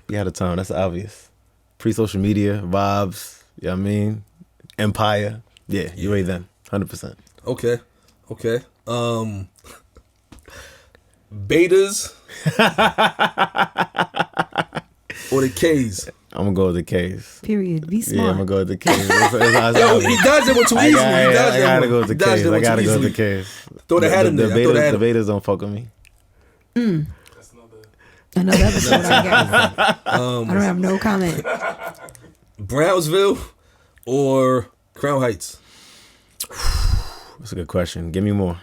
Speaker 1: We had a time. That's obvious. Pre-social media vibes. You know what I mean? Empire. Yeah, UA then. 100%.
Speaker 3: Okay. Betas or the K's?
Speaker 1: I'm gonna go with the K's.
Speaker 2: Period. Be smart.
Speaker 1: Yeah, I'm gonna go with the K's.
Speaker 3: Yo, he dodged it too easily.
Speaker 1: I gotta go with the K's. I gotta go with the K's.
Speaker 3: Thought I had him there.
Speaker 1: The Betas don't fuck with me.
Speaker 2: That's another episode, I guess. I don't have no comment.
Speaker 3: Brownsville or Crown Heights?
Speaker 1: That's a good question. Give me more.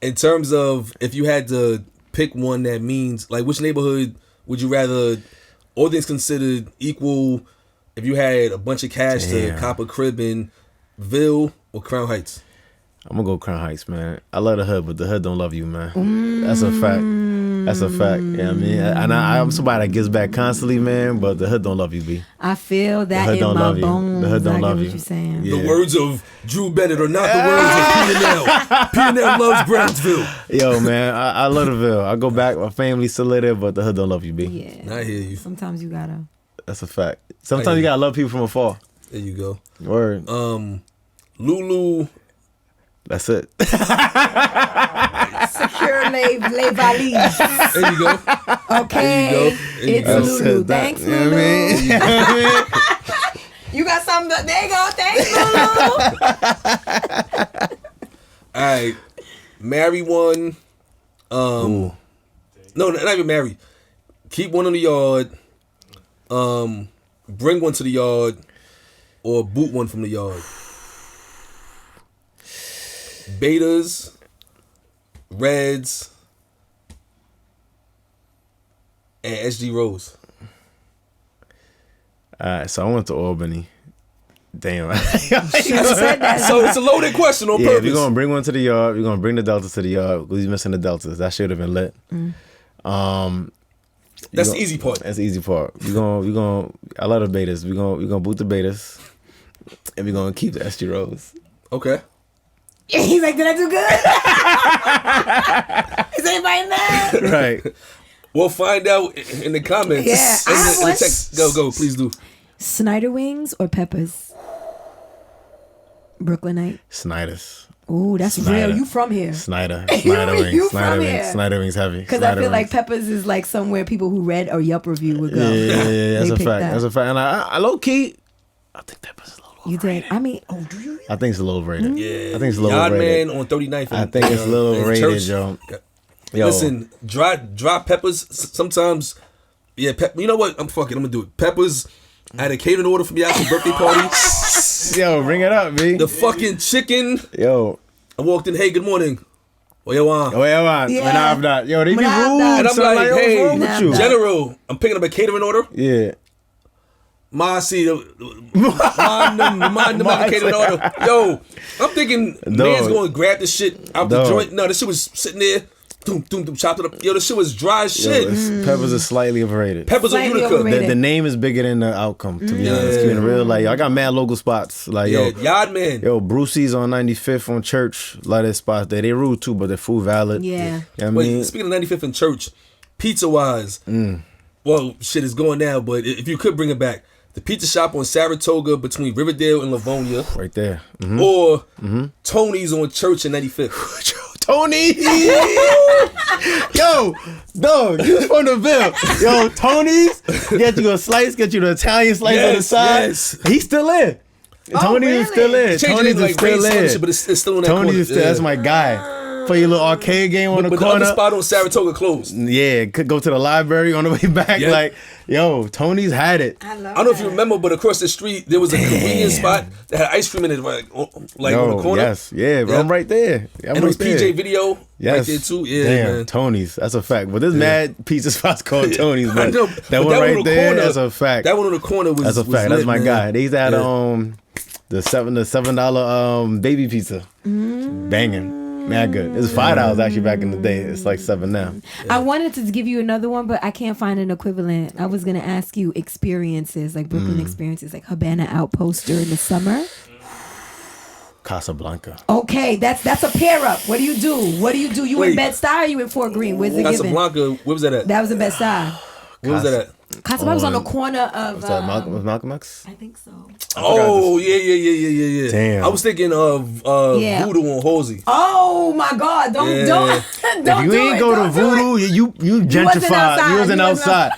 Speaker 3: In terms of if you had to pick one that means, like, which neighborhood would you rather, all things considered equal, if you had a bunch of cash to cop a crib in Ville or Crown Heights?
Speaker 1: I'm gonna go Crown Heights, man. I love the hood, but the hood don't love you, man. That's a fact. That's a fact. You know what I mean? And I'm somebody that gives back constantly, man, but the hood don't love you, B.
Speaker 2: I feel that in my bones.
Speaker 1: The hood don't love you.
Speaker 2: What you're saying.
Speaker 3: Yeah. The words of Drew Bennett are not the words of P&L. P&L loves Brownsville.
Speaker 1: Yo, man, I love the Ville. I go back, my family still live there, but the hood don't love you, B.
Speaker 2: Yeah.
Speaker 3: I hear you.
Speaker 2: Sometimes you gotta.
Speaker 1: That's a fact. Sometimes you gotta love people from afar.
Speaker 3: There you go.
Speaker 1: Word.
Speaker 3: Lulu.
Speaker 1: That's it.
Speaker 2: Secure les valises.
Speaker 3: There you go.
Speaker 2: Okay. It's Lulu. Thanks, Lulu. You got something? There you go. Thanks, Lulu.
Speaker 3: All right. Marry one. No, not even marry. Keep one in the yard. Bring one to the yard. Or boot one from the yard. Betas, Reds, and SG Rose.
Speaker 1: Alright, so I went to Albany. Damn.
Speaker 2: Said that.
Speaker 3: So it's a loaded question on purpose.
Speaker 1: If you're gonna bring one to the yard, you're gonna bring the Deltas to the yard. We're missing the Deltas. That should have been lit.
Speaker 3: That's the easy part.
Speaker 1: That's the easy part. We gonna I love the Betas. We're gonna boot the Betas. And we're gonna keep the SG Rose.
Speaker 3: Okay.
Speaker 2: He's like, did I do good? Is anybody mad?
Speaker 1: Right.
Speaker 3: We'll find out in the comments.
Speaker 2: Yeah.
Speaker 3: In the text. Go, please do.
Speaker 2: Snyder wings or peppers? Brooklynite.
Speaker 1: Snyder's.
Speaker 2: Ooh, that's Snyder. Real. You from here?
Speaker 1: Snyder wings.
Speaker 2: You from here?
Speaker 1: Snyder wings heavy.
Speaker 2: Because I feel like peppers is like somewhere people who read a Yelp review would go.
Speaker 1: Yeah. That's a fact. That's a fact. And I low key, I think peppers is a little.
Speaker 2: You think? I mean, do you?
Speaker 1: I think it's a little rated.
Speaker 3: Yeah.
Speaker 1: I think it's a little rated.
Speaker 3: Man on 39th.
Speaker 1: I think it's a little rated, yo.
Speaker 3: Listen, dry peppers sometimes. Yeah, you know what? I'm gonna do it. Peppers. I had a catering order from y'all's birthday party.
Speaker 1: Yo, bring it up, B.
Speaker 3: The fucking chicken.
Speaker 1: Yo.
Speaker 3: I walked in. Hey, good morning. Oyawan.
Speaker 1: Yeah. Yo, they be rude.
Speaker 3: And I'm like,
Speaker 1: hey,
Speaker 3: what's wrong with you? General, I'm picking up a catering order.
Speaker 1: Yeah.
Speaker 3: Mind them catering order. Yo, I'm thinking man's going to grab the shit out the joint. No, this shit was sitting there. Doom, chopped it up. Yo, this shit was dry as shit.
Speaker 1: Peppers are slightly overrated.
Speaker 3: Peppers are Utica.
Speaker 1: The name is bigger than the outcome, to be honest. Keeping it real, like, I got mad local spots. Like,
Speaker 3: Yard Man.
Speaker 1: Yo, Brucey's on 95th on Church. A lot of spots there. They rude too, but they're food valid.
Speaker 2: Yeah.
Speaker 1: You know what I mean?
Speaker 3: Speaking of 95th and Church, pizza-wise, well, shit is going now, but if you could bring it back, the pizza shop on Saratoga between Riverdale and Livonia.
Speaker 1: Right there.
Speaker 3: Or Tony's on Church and 95th.
Speaker 1: Tony! Yo, dog, you from the Ville. Yo, Tony's, get you a slice, get you the Italian slice on the side. Yes. He's still in. Tony is still in. Tony is still in.
Speaker 3: But it's still in that
Speaker 1: Tony
Speaker 3: corner.
Speaker 1: is still. That's my guy. Play your little arcade game on the corner.
Speaker 3: But the other spot on Saratoga closed.
Speaker 1: Yeah, could go to the library on the way back. Yep. Like, yo, Tony's had it.
Speaker 2: I don't
Speaker 3: know if you remember, but across the street there was a convenience spot that had ice cream in it, like on the corner.
Speaker 1: Yes, I'm right there.
Speaker 3: And it was PJ Video. Yes, right there too. Yeah, man.
Speaker 1: Tony's. That's a fact. But there's mad pizza spots called Tony's. But that one right there, corner, that's a fact.
Speaker 3: That one on the corner was.
Speaker 1: That's a fact. That's my guy. They used to have the $7 baby pizza, banging. Man, good. It was $5 actually back in the day. It's like $7 now.
Speaker 2: I wanted to give you another one, but I can't find an equivalent. I was gonna ask you experiences, like Brooklyn experiences, like Havana Outpost during the summer.
Speaker 1: Casablanca.
Speaker 2: Okay, that's a pair up. What do you do? You in Bed-Stuy or you in Fort Greene? Where's it
Speaker 3: Casablanca, where was that at?
Speaker 2: That was in Bed-Stuy.
Speaker 3: Where was that at?
Speaker 2: Casablanca was on the corner of.
Speaker 1: Was that Malcolm X?
Speaker 2: I think so.
Speaker 3: Oh yeah.
Speaker 1: Damn.
Speaker 3: I was thinking of Voodoo on Halsey.
Speaker 2: Oh my God! Don't
Speaker 1: if you ain't go to Voodoo, you gentrified. You wasn't outside.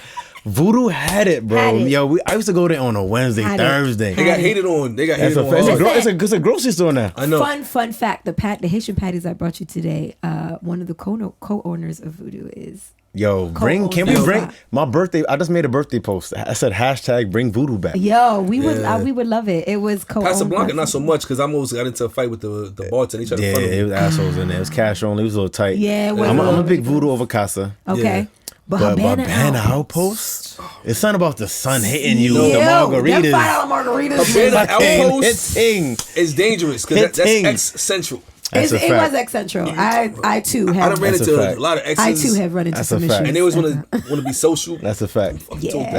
Speaker 1: Voodoo had it, bro. Yo, I used to go there on a Wednesday, Thursday.
Speaker 3: They got hated on.
Speaker 1: It's a grocery store now.
Speaker 3: I know.
Speaker 2: Fun fact: the Haitian patties I brought you today. One of the co-owners of Voodoo is.
Speaker 1: Yo, can we bring my birthday? I just made a birthday post. I said #bring Voodoo back.
Speaker 2: Yo, we would love it. It was
Speaker 3: Casablanca, not so much because I almost got into a fight with the bartender. He tried to front
Speaker 1: it was assholes in there. It was cash only. It was a little tight.
Speaker 2: Yeah,
Speaker 1: I'm a big Voodoo over Casa.
Speaker 2: Okay.
Speaker 1: Yeah. But Havana Outpost? It's something about the sun hitting you. The margaritas.
Speaker 2: $5 margaritas.
Speaker 3: Havana Outpost is dangerous because that's ex-central.
Speaker 2: It was ex-central. I too have.
Speaker 3: I done ran into a lot of exes.
Speaker 2: I too have run into some issues.
Speaker 3: And they always want to be social.
Speaker 1: That's a fact.
Speaker 2: Yeah. I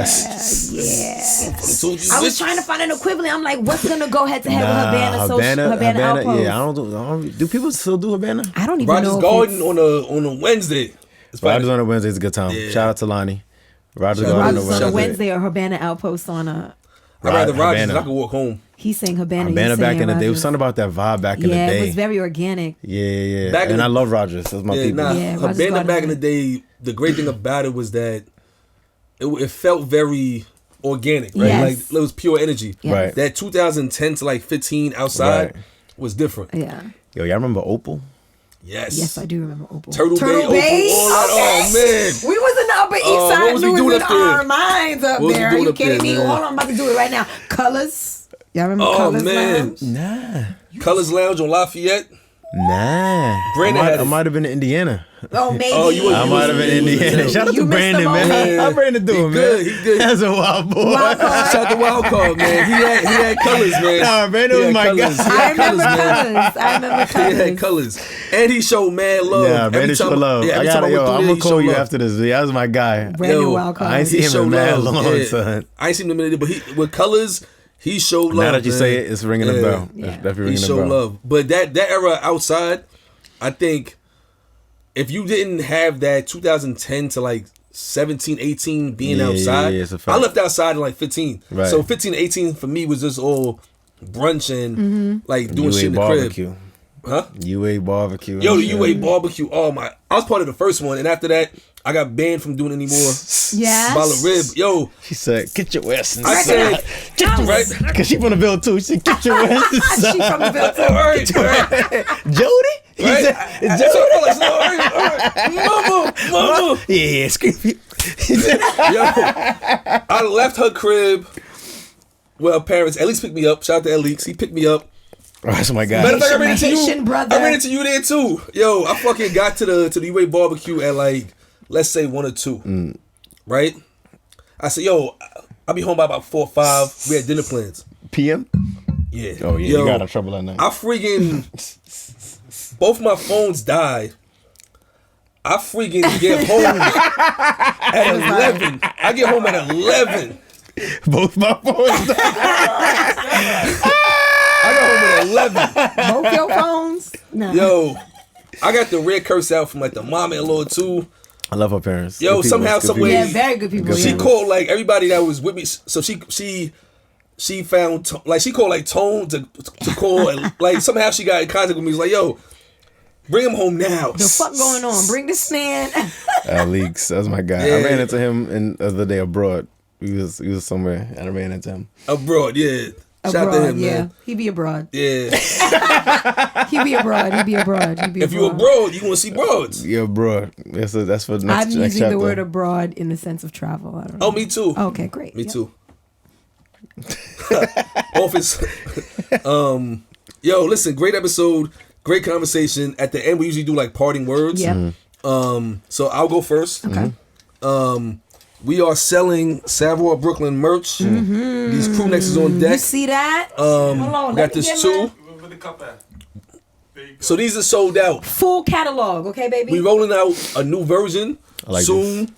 Speaker 2: was trying to find an equivalent. I'm like, what's gonna go head to head with Havana Outpost?
Speaker 1: Yeah, I don't. Do people still do Havana?
Speaker 2: I don't even know.
Speaker 3: Rogers Garden on a Wednesday.
Speaker 1: Rogers on a Wednesday is a good time. Yeah. Shout out to Lonnie. Rogers
Speaker 2: on a Wednesday or Havana Outpost on a.
Speaker 3: I'd rather Rogers. I could walk home.
Speaker 2: He sang Havana.
Speaker 1: Havana back in the day. There was something about that vibe back in the day.
Speaker 2: Yeah, it was very organic.
Speaker 1: Yeah. And I love Rogers. That's my people.
Speaker 3: Havana back in the day, the great thing about it was that it felt very organic, right?
Speaker 2: Yes.
Speaker 3: Like it was pure energy.
Speaker 2: Yes.
Speaker 1: Right.
Speaker 3: That 2010 to like 15 outside was different.
Speaker 2: Yeah.
Speaker 1: Yo, y'all remember Opal?
Speaker 2: Yes, I do remember Opal.
Speaker 3: Turtle Bay, Opal, all that. Oh man,
Speaker 2: we was in the Upper East Side.
Speaker 3: What was we doing up there?
Speaker 2: Our minds up there. Are you kidding me? Hold on, I'm about to do it right now. Colors. Y'all remember Colors Lounge?
Speaker 1: Nah.
Speaker 3: Colors Lounge on Lafayette.
Speaker 1: Nah. I might have been in Indiana.
Speaker 2: Oh, maybe.
Speaker 1: I might have been in Indiana. Shout out to Brandon, man. How Brandon doing, man?
Speaker 3: He good.
Speaker 1: That's a wild boy.
Speaker 3: Shout out to Wild Card, man. He had colors, man.
Speaker 1: Nah, Brandon was my guy.
Speaker 2: I remember colors.
Speaker 3: He had colors. And he showed mad love.
Speaker 1: Yeah, Brandon showed love. I'm going to call you after this. That was my guy.
Speaker 2: Brandon Wild Card.
Speaker 1: I ain't seen him in mad long, son.
Speaker 3: I ain't seen him in it, but with colors, he showed love.
Speaker 1: Now that you say it, it's ringing a bell.
Speaker 2: Yeah.
Speaker 1: Definitely
Speaker 3: he showed love. But that era outside, I think if you didn't have that 2010 to like 17, 18 being outside, I left outside in like 15. Right. So 15, 18 for me was just all brunch and like doing shit in the
Speaker 1: barbecue.
Speaker 3: Crib. Huh?
Speaker 1: UA barbecue.
Speaker 3: Yo, the UA barbecue. Oh my! I was part of the first one, and after that, I got banned from doing it anymore.
Speaker 2: Yeah.
Speaker 3: Ball of rib. Yo.
Speaker 1: She said, "Get your ass inside."
Speaker 3: I said, "Get your
Speaker 1: right," because she from the Ville too. She said, "Get your ass inside."
Speaker 2: She from the Ville too.
Speaker 3: All right.
Speaker 1: Jody. He said,
Speaker 3: Mama.
Speaker 1: Yeah, scream.
Speaker 3: Yo, I left her crib. Well, parents, at least picked me up. Shout out to Alex. He picked me up.
Speaker 1: Oh, that's my guy.
Speaker 3: Matter of fact, I ran into you.
Speaker 2: Brother.
Speaker 3: I ran into you there too. Yo, I fucking got to the UA barbecue at like, let's say 1 or 2. Right? I said, yo, I'll be home by about 4 or 5. We had dinner plans.
Speaker 1: PM?
Speaker 3: Yeah.
Speaker 1: Oh yeah, yo, you got in trouble that night.
Speaker 3: I freaking both my phones died. I freaking get home at 11. I get home at 11.
Speaker 1: Both my phones died.
Speaker 3: I got home at 11.
Speaker 2: Both your phones? No.
Speaker 3: Yo, I got the red curse out from like the mom-in-law too.
Speaker 1: I love her parents.
Speaker 3: Yo, somehow, some way.
Speaker 2: Yeah, very good people.
Speaker 3: She called like everybody that was with me. So she found like she called like Tone to call and like somehow she got in contact with me. She's like, yo, bring him home now.
Speaker 2: The fuck going on? Bring this man.
Speaker 1: Alex, that's my guy.
Speaker 3: Yeah.
Speaker 1: I ran into him the other day abroad. He was somewhere and I ran into him.
Speaker 3: Abroad, yeah. Shout out to him, man.
Speaker 2: He be abroad.
Speaker 3: Yeah.
Speaker 2: He be abroad.
Speaker 3: If you abroad, you want to see broads.
Speaker 1: You're abroad. That's for the next
Speaker 2: I'm using
Speaker 1: chapter.
Speaker 2: the word abroad in the sense of travel. I don't know.
Speaker 3: Oh, me too.
Speaker 2: Okay, great.
Speaker 3: Me too. Office. Yo, listen, great episode, great conversation. At the end, we usually do like parting words.
Speaker 2: Yeah.
Speaker 3: So I'll go first.
Speaker 2: Okay.
Speaker 3: We are selling Savoir Brooklyn merch. These crew necks is on deck.
Speaker 2: You see that? Hold on,
Speaker 3: got this too.
Speaker 4: Where the cup at?
Speaker 3: So these are sold out.
Speaker 2: Full catalog, okay, baby?
Speaker 3: We rolling out a new version
Speaker 1: like
Speaker 3: soon.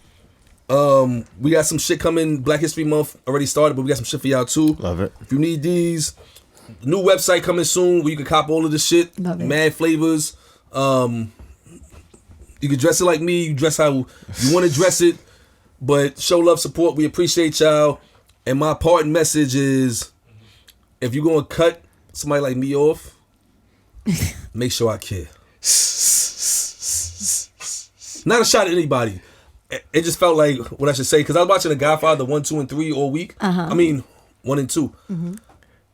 Speaker 3: We got some shit coming. Black History Month already started, but we got some shit for y'all too.
Speaker 1: Love it.
Speaker 3: If you need these, new website coming soon where you can cop all of this shit.
Speaker 2: Love it.
Speaker 3: Mad flavors. You can dress it like me. You dress how you want to dress it. But show love, support. We appreciate y'all. And my parting message is, if you're going to cut somebody like me off, make sure I care. Not a shot at anybody. It just felt like what I should say. Because I was watching The Godfather 1, 2, and 3 all week. I mean, 1 and 2.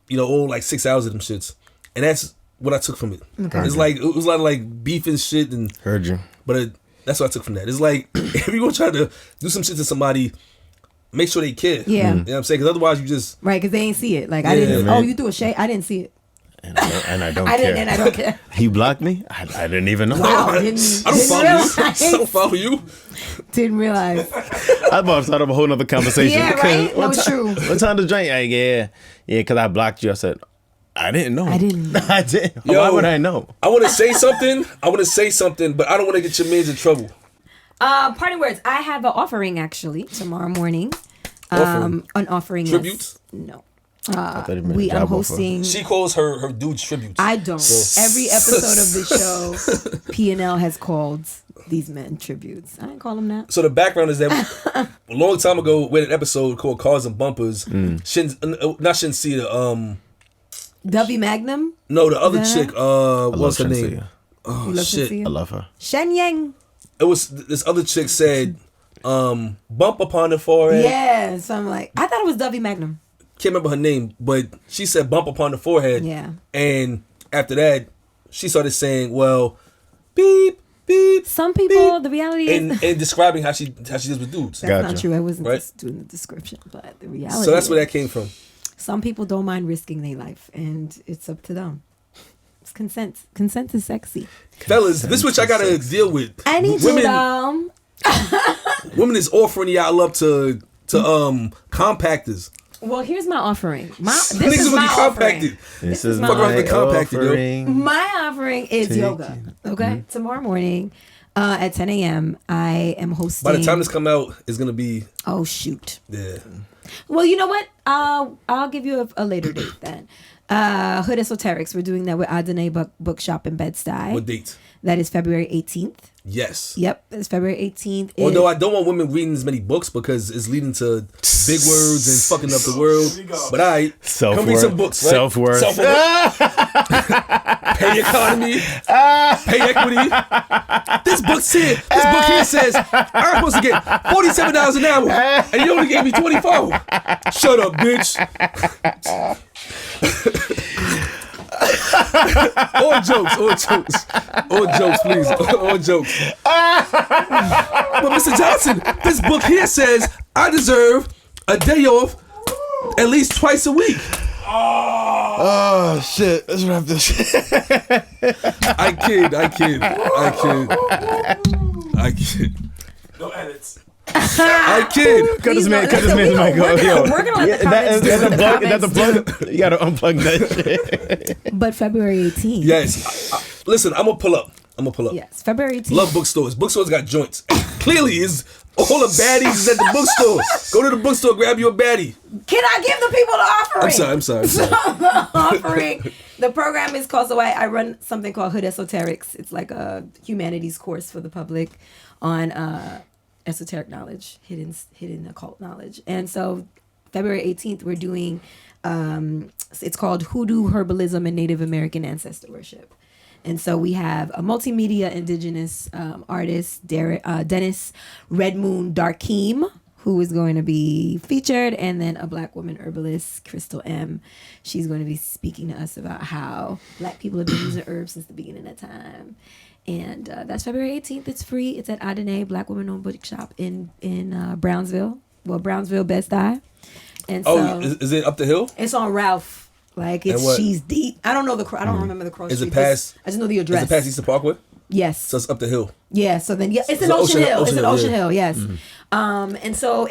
Speaker 3: You know, all like 6 hours of them shits. And that's what I took from it. Okay. It's like, it was a lot of like beef and shit. And
Speaker 1: heard you.
Speaker 3: But that's what I took from that. It's like, if you're going to try to do some shit to somebody, make sure they care.
Speaker 2: Yeah.
Speaker 3: You know what I'm saying? Because otherwise you just...
Speaker 2: Right, because they ain't see it. Like, I didn't...
Speaker 1: man.
Speaker 2: Oh, you threw a shade? I didn't see it.
Speaker 1: And I don't care.
Speaker 2: And I don't care.
Speaker 1: He blocked me? I didn't even know.
Speaker 2: Wow,
Speaker 3: I don't follow you. I don't follow you.
Speaker 2: Didn't realize.
Speaker 1: I was about to start up a whole nother conversation.
Speaker 2: Yeah, right? No, it's true.
Speaker 1: What time to drink? Like, yeah, because I blocked you. I said, I didn't know.
Speaker 2: I didn't know.
Speaker 1: I didn't.
Speaker 3: Yo,
Speaker 1: why would I know?
Speaker 3: I want to say something. But I don't want to get your mans in trouble.
Speaker 2: Parting words. I have an offering actually tomorrow morning.
Speaker 3: Offering?
Speaker 2: An offering.
Speaker 3: Tributes?
Speaker 2: No.
Speaker 1: I'm
Speaker 2: hosting.
Speaker 3: She calls her dudes tributes.
Speaker 2: I don't. So. Every episode of the show, P&L has called these men tributes. I didn't call them that.
Speaker 3: So the background is that a long time ago, we had an episode called Cars and Bumpers. Not Shinsia.
Speaker 2: W Magnum.
Speaker 3: No, the other chick. What's her name? Oh shit,
Speaker 2: Shinsia?
Speaker 1: I love her.
Speaker 2: Shen Yang.
Speaker 3: It was this other chick said, "Bump upon the forehead."
Speaker 2: Yeah, so I'm like, I thought it was W Magnum.
Speaker 3: Can't remember her name, but she said bump upon the forehead.
Speaker 2: Yeah. And
Speaker 3: after that, she started saying, well, beep, beep.
Speaker 2: Some people,
Speaker 3: beep,
Speaker 2: the reality is...
Speaker 3: And describing how she deals with dudes.
Speaker 2: That's not true. I wasn't just doing the description, but the reality
Speaker 3: So that's where that came from.
Speaker 2: Some people don't mind risking their life, and it's up to them. It's consent. Consent is sexy.
Speaker 3: Fellas, this is what y'all got to deal with.
Speaker 2: I need
Speaker 3: women, women is offering y'all up to compactors.
Speaker 2: Well, here's my offering. This is my offering.
Speaker 1: This is my offering.
Speaker 2: My offering is yoga. Okay, tomorrow morning at 10 a.m. I am hosting.
Speaker 3: By the time this come out, it's gonna be.
Speaker 2: Oh shoot.
Speaker 3: Yeah.
Speaker 2: Well, you know what? I'll give you a later date then. Hood Esoterics. We're doing that with Adonai Bookshop in Bed-Stuy.
Speaker 3: What date?
Speaker 2: That is February 18th.
Speaker 3: Yes.
Speaker 2: Yep, it's February 18th.
Speaker 3: Although I don't want women reading as many books because it's leading to big words and fucking up the world. But come read some books, right?
Speaker 1: Self-worth.
Speaker 3: Pay economy. Pay equity. This book here says I'm supposed to get $47 an hour and you only gave me $24. Shut up, bitch. All jokes, please. All jokes. But Mr. Johnson, this book here says I deserve a day off at least twice a week.
Speaker 1: Oh shit! Let's wrap this shit.
Speaker 3: I kid.
Speaker 4: No edits.
Speaker 3: I kid.
Speaker 1: Cut this man mic off.
Speaker 2: We're gonna let the comments do the comments.
Speaker 1: That's the plug. You gotta unplug that shit.
Speaker 2: But February 18th.
Speaker 3: Yes. Listen, I'm gonna pull up.
Speaker 2: Yes, February 18th.
Speaker 3: Love bookstores. Bookstores got joints. Clearly, is all the baddies is at the bookstore. Go to the bookstore, grab you a baddie.
Speaker 2: Can I give the people the offering?
Speaker 3: I'm sorry.
Speaker 2: The offering. The program is called, so I run something called Hood Esoterics. It's like a humanities course for the public on esoteric knowledge, hidden occult knowledge. And so February 18th, we're doing, it's called Hoodoo Herbalism and Native American Ancestor Worship. And so we have a multimedia indigenous artist, Dennis Red Moon Darkeem, who is going to be featured, and then a Black woman herbalist, Crystal M. She's going to be speaking to us about how Black people have been using herbs since the beginning of time. And that's February 18th. It's free. It's at Adene, Black woman-owned boutique shop in Brownsville. Well, Brownsville, Best-Eye. And so,
Speaker 3: is it up the hill?
Speaker 2: It's on Ralph. Like, she's deep. I don't know I don't remember the cross street.
Speaker 3: Is it past?
Speaker 2: I just know the address.
Speaker 3: Is it past Eastern Parkway?
Speaker 2: Yes.
Speaker 3: So it's up the hill.
Speaker 2: Yeah. So then, it's an Ocean Hill. It's an Ocean Hill. Yes. And so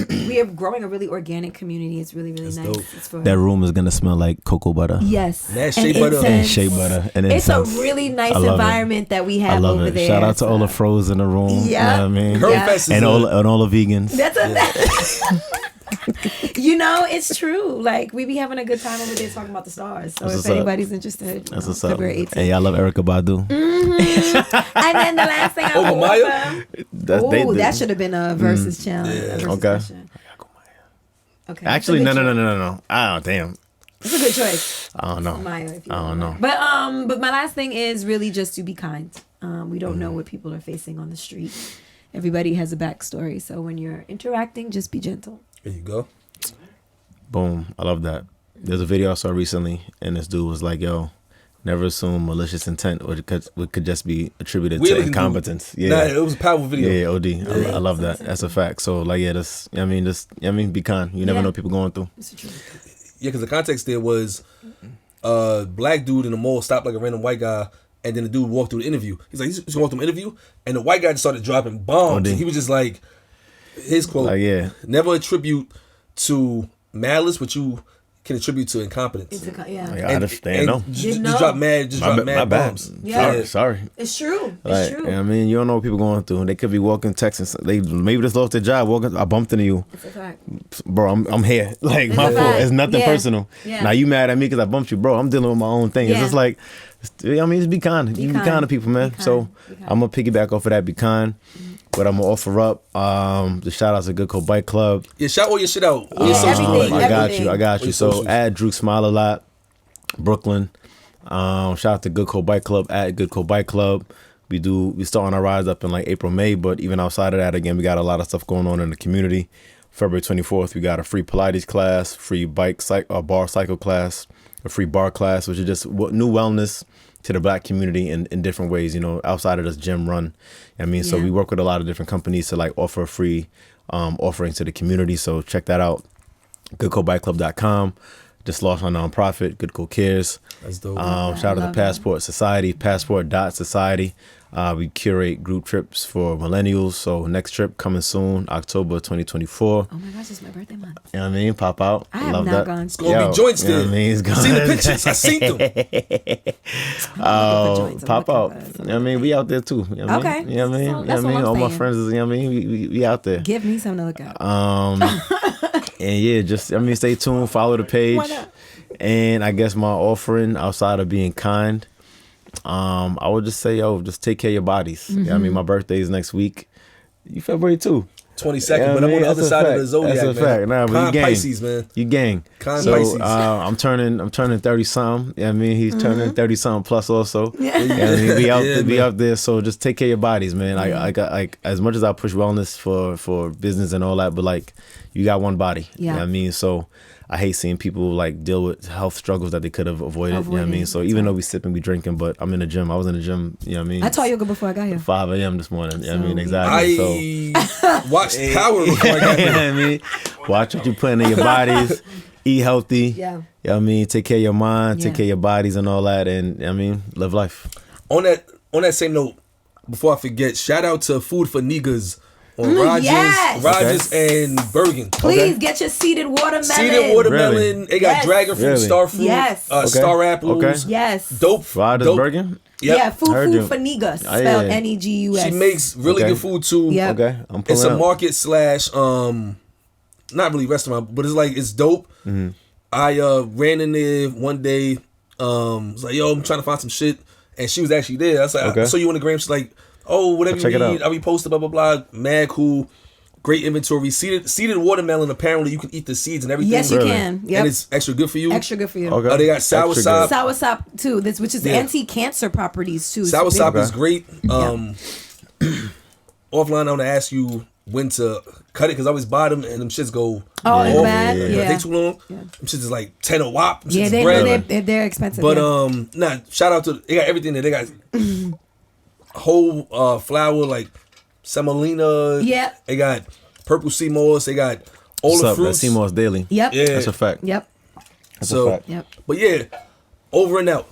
Speaker 2: we are growing a really organic community. It's really, really nice. It's
Speaker 1: that room is gonna smell like cocoa butter.
Speaker 2: Yes.
Speaker 3: And shea butter.
Speaker 1: And shea butter. And
Speaker 2: it's a really nice environment that we have over there.
Speaker 1: Shout out to all the froze in the room. Yeah. You know what I mean?
Speaker 3: Yeah.
Speaker 1: And all the vegans.
Speaker 2: It's true. Like, we be having a good time over there talking about the stars. So if anybody's interested,
Speaker 1: that's what's
Speaker 2: February 18th.
Speaker 1: And y'all love Erykah Badu.
Speaker 2: Mm-hmm. And then the last thing I
Speaker 3: Maya?
Speaker 2: That should have been a versus challenge.
Speaker 1: Yeah.
Speaker 2: Okay.
Speaker 1: Okay. Actually, no. Oh, damn.
Speaker 2: It's a good choice.
Speaker 1: I don't know.
Speaker 2: Maya, if you
Speaker 1: I don't know.
Speaker 2: But my last thing is really just to be kind. We don't know what people are facing on the street. Everybody has a backstory. So when you're interacting, just be gentle.
Speaker 3: There you go.
Speaker 1: Boom. I love that. There's a video I saw recently, and this dude was like, yo, never assume malicious intent or could just be attributed to incompetence. Yeah.
Speaker 3: It was a powerful video.
Speaker 1: Yeah, OD. I love that. That's a fact. So, like, yeah, be kind. You never know what people going through.
Speaker 3: Yeah, because the context there was black dude in the mall stopped like a random white guy, and then the dude walked through the interview. He's like, he's going to walk through an interview, and the white guy just started dropping bombs. And he was just like, his quote, never attribute to malice what you can attribute to incompetence.
Speaker 1: I understand.
Speaker 3: Just drop mad bombs.
Speaker 2: Yeah.
Speaker 1: Sorry.
Speaker 2: It's true.
Speaker 1: It's true. I mean, you don't know what people going through. They could be walking, texting. They maybe just lost their job. I bumped into you.
Speaker 2: It's a fact.
Speaker 1: Bro, I'm here. Like, it's my fault. It's nothing personal. Yeah. Now you mad at me because I bumped you, bro. I'm dealing with my own thing. It's just like, just be kind. You be kind to people, man. So I'm gonna piggyback off of that. Be kind. But I'm gonna offer up the shout outs to Good Cold Bike Club.
Speaker 3: Yeah, shout all your shit out.
Speaker 1: I got you. So at Drew Smile a Lot, Brooklyn. Shout out to Good Cold Bike Club at Good Cold Bike Club. We starting our rise up in like April, May, but even outside of that, again, we got a lot of stuff going on in the community. February 24th, we got a free Pilates class, free bar cycle class, a free bar class, which is just new wellness to the Black community in different ways, outside of this gym run. So we work with a lot of different companies to like offer a free offerings to the community. So check that out. GoodColdBikeClub.com. Just launched our nonprofit, Good Cold Cares.
Speaker 3: That's dope.
Speaker 1: Shout out to Passport Society, passport.society. We curate group trips for millennials. So next trip coming soon, October 2024.
Speaker 2: Oh my gosh, it's my birthday month.
Speaker 1: You know what I mean? Pop out.
Speaker 2: I have not gone.
Speaker 3: It's going to be joints there.
Speaker 1: You know what I mean? It's
Speaker 3: I seen the pictures. I seen them.
Speaker 1: Pop out. You know what I mean? We out there too. You know what I mean? You know what I mean?
Speaker 2: So that's what I'm
Speaker 1: all my
Speaker 2: saying.
Speaker 1: friends is, you know what I mean? We out there.
Speaker 2: Give me something to look at.
Speaker 1: And yeah, just, stay tuned, follow the page.
Speaker 2: Why not?
Speaker 1: And I guess my offering outside of being kind, I would just say, just take care of your bodies. Mm-hmm. You know what I mean? My birthday is next week. You February too.
Speaker 3: 22nd, but I'm on the other side of the zodiac.
Speaker 1: That's a fact. Nah, but you gang.
Speaker 3: Pisces, man.
Speaker 1: You gang.
Speaker 3: Pisces.
Speaker 1: I'm turning 30 something. You know what I mean? He's turning 30 something plus also. Yeah. You know what I mean? We out there. So just take care of your bodies, man. Like as much as I push wellness for business and all that, but like you got one body. Yeah. You know what I mean? So I hate seeing people like deal with health struggles that they could have avoided. You know what I mean? So even though we sipping, we drinking, but I'm in the gym. I was in the gym, you know what I mean?
Speaker 2: I taught yoga before I got here.
Speaker 1: 5 a.m. this morning. You know what I mean? Exactly.
Speaker 3: I watched Power before I got here.
Speaker 1: You know what I mean? Watch what you put in your bodies. Eat healthy.
Speaker 2: Yeah.
Speaker 1: You know what I mean? Take care of your mind, take care of your bodies and all that. And live life.
Speaker 3: On that same note, before I forget, shout out to Food for Niggas on Rogers and Bergen.
Speaker 2: Please get your seeded watermelon.
Speaker 3: Seeded watermelon. Really? They got dragon fruit, star fruit, star apples.
Speaker 2: Yes.
Speaker 3: Dope.
Speaker 1: Rogers Bergen?
Speaker 2: Yep. Yeah, food for Negus. Spelled Negus.
Speaker 3: She makes really good food too.
Speaker 2: Yep.
Speaker 1: Okay.
Speaker 3: It's a market / not really restaurant, but it's dope. Mm-hmm. I ran in there one day. Was like, yo, I'm trying to find some shit, and she was actually there. I was like, I saw you on the gram. She's like, oh, whatever you need, I'll repost it, blah blah blah. Mad cool, great inventory. Seeded watermelon. Apparently, you can eat the seeds and everything.
Speaker 2: Yes, you can. Yep.
Speaker 3: And it's extra good for you.
Speaker 1: Okay.
Speaker 3: They got sour sop.
Speaker 2: Sour sop too. Which is anti-cancer properties too.
Speaker 3: Sour sop is great. Offline, I want to ask you when to cut it because I always buy them and them shits go.
Speaker 2: Oh, it's bad.
Speaker 3: Yeah. They take too long. Yeah. Them shits is like 10 a wop. Them
Speaker 2: yeah, they're expensive.
Speaker 3: But nah, shout out to they got everything there. They got whole flour like semolina.
Speaker 2: Yeah.
Speaker 3: They got purple sea moss. They got all the fruits.
Speaker 1: Sea moss daily.
Speaker 2: Yep.
Speaker 3: Yeah.
Speaker 1: That's a fact.
Speaker 2: Yep.
Speaker 1: That's a fact.
Speaker 2: Yep.
Speaker 3: But yeah, over and out.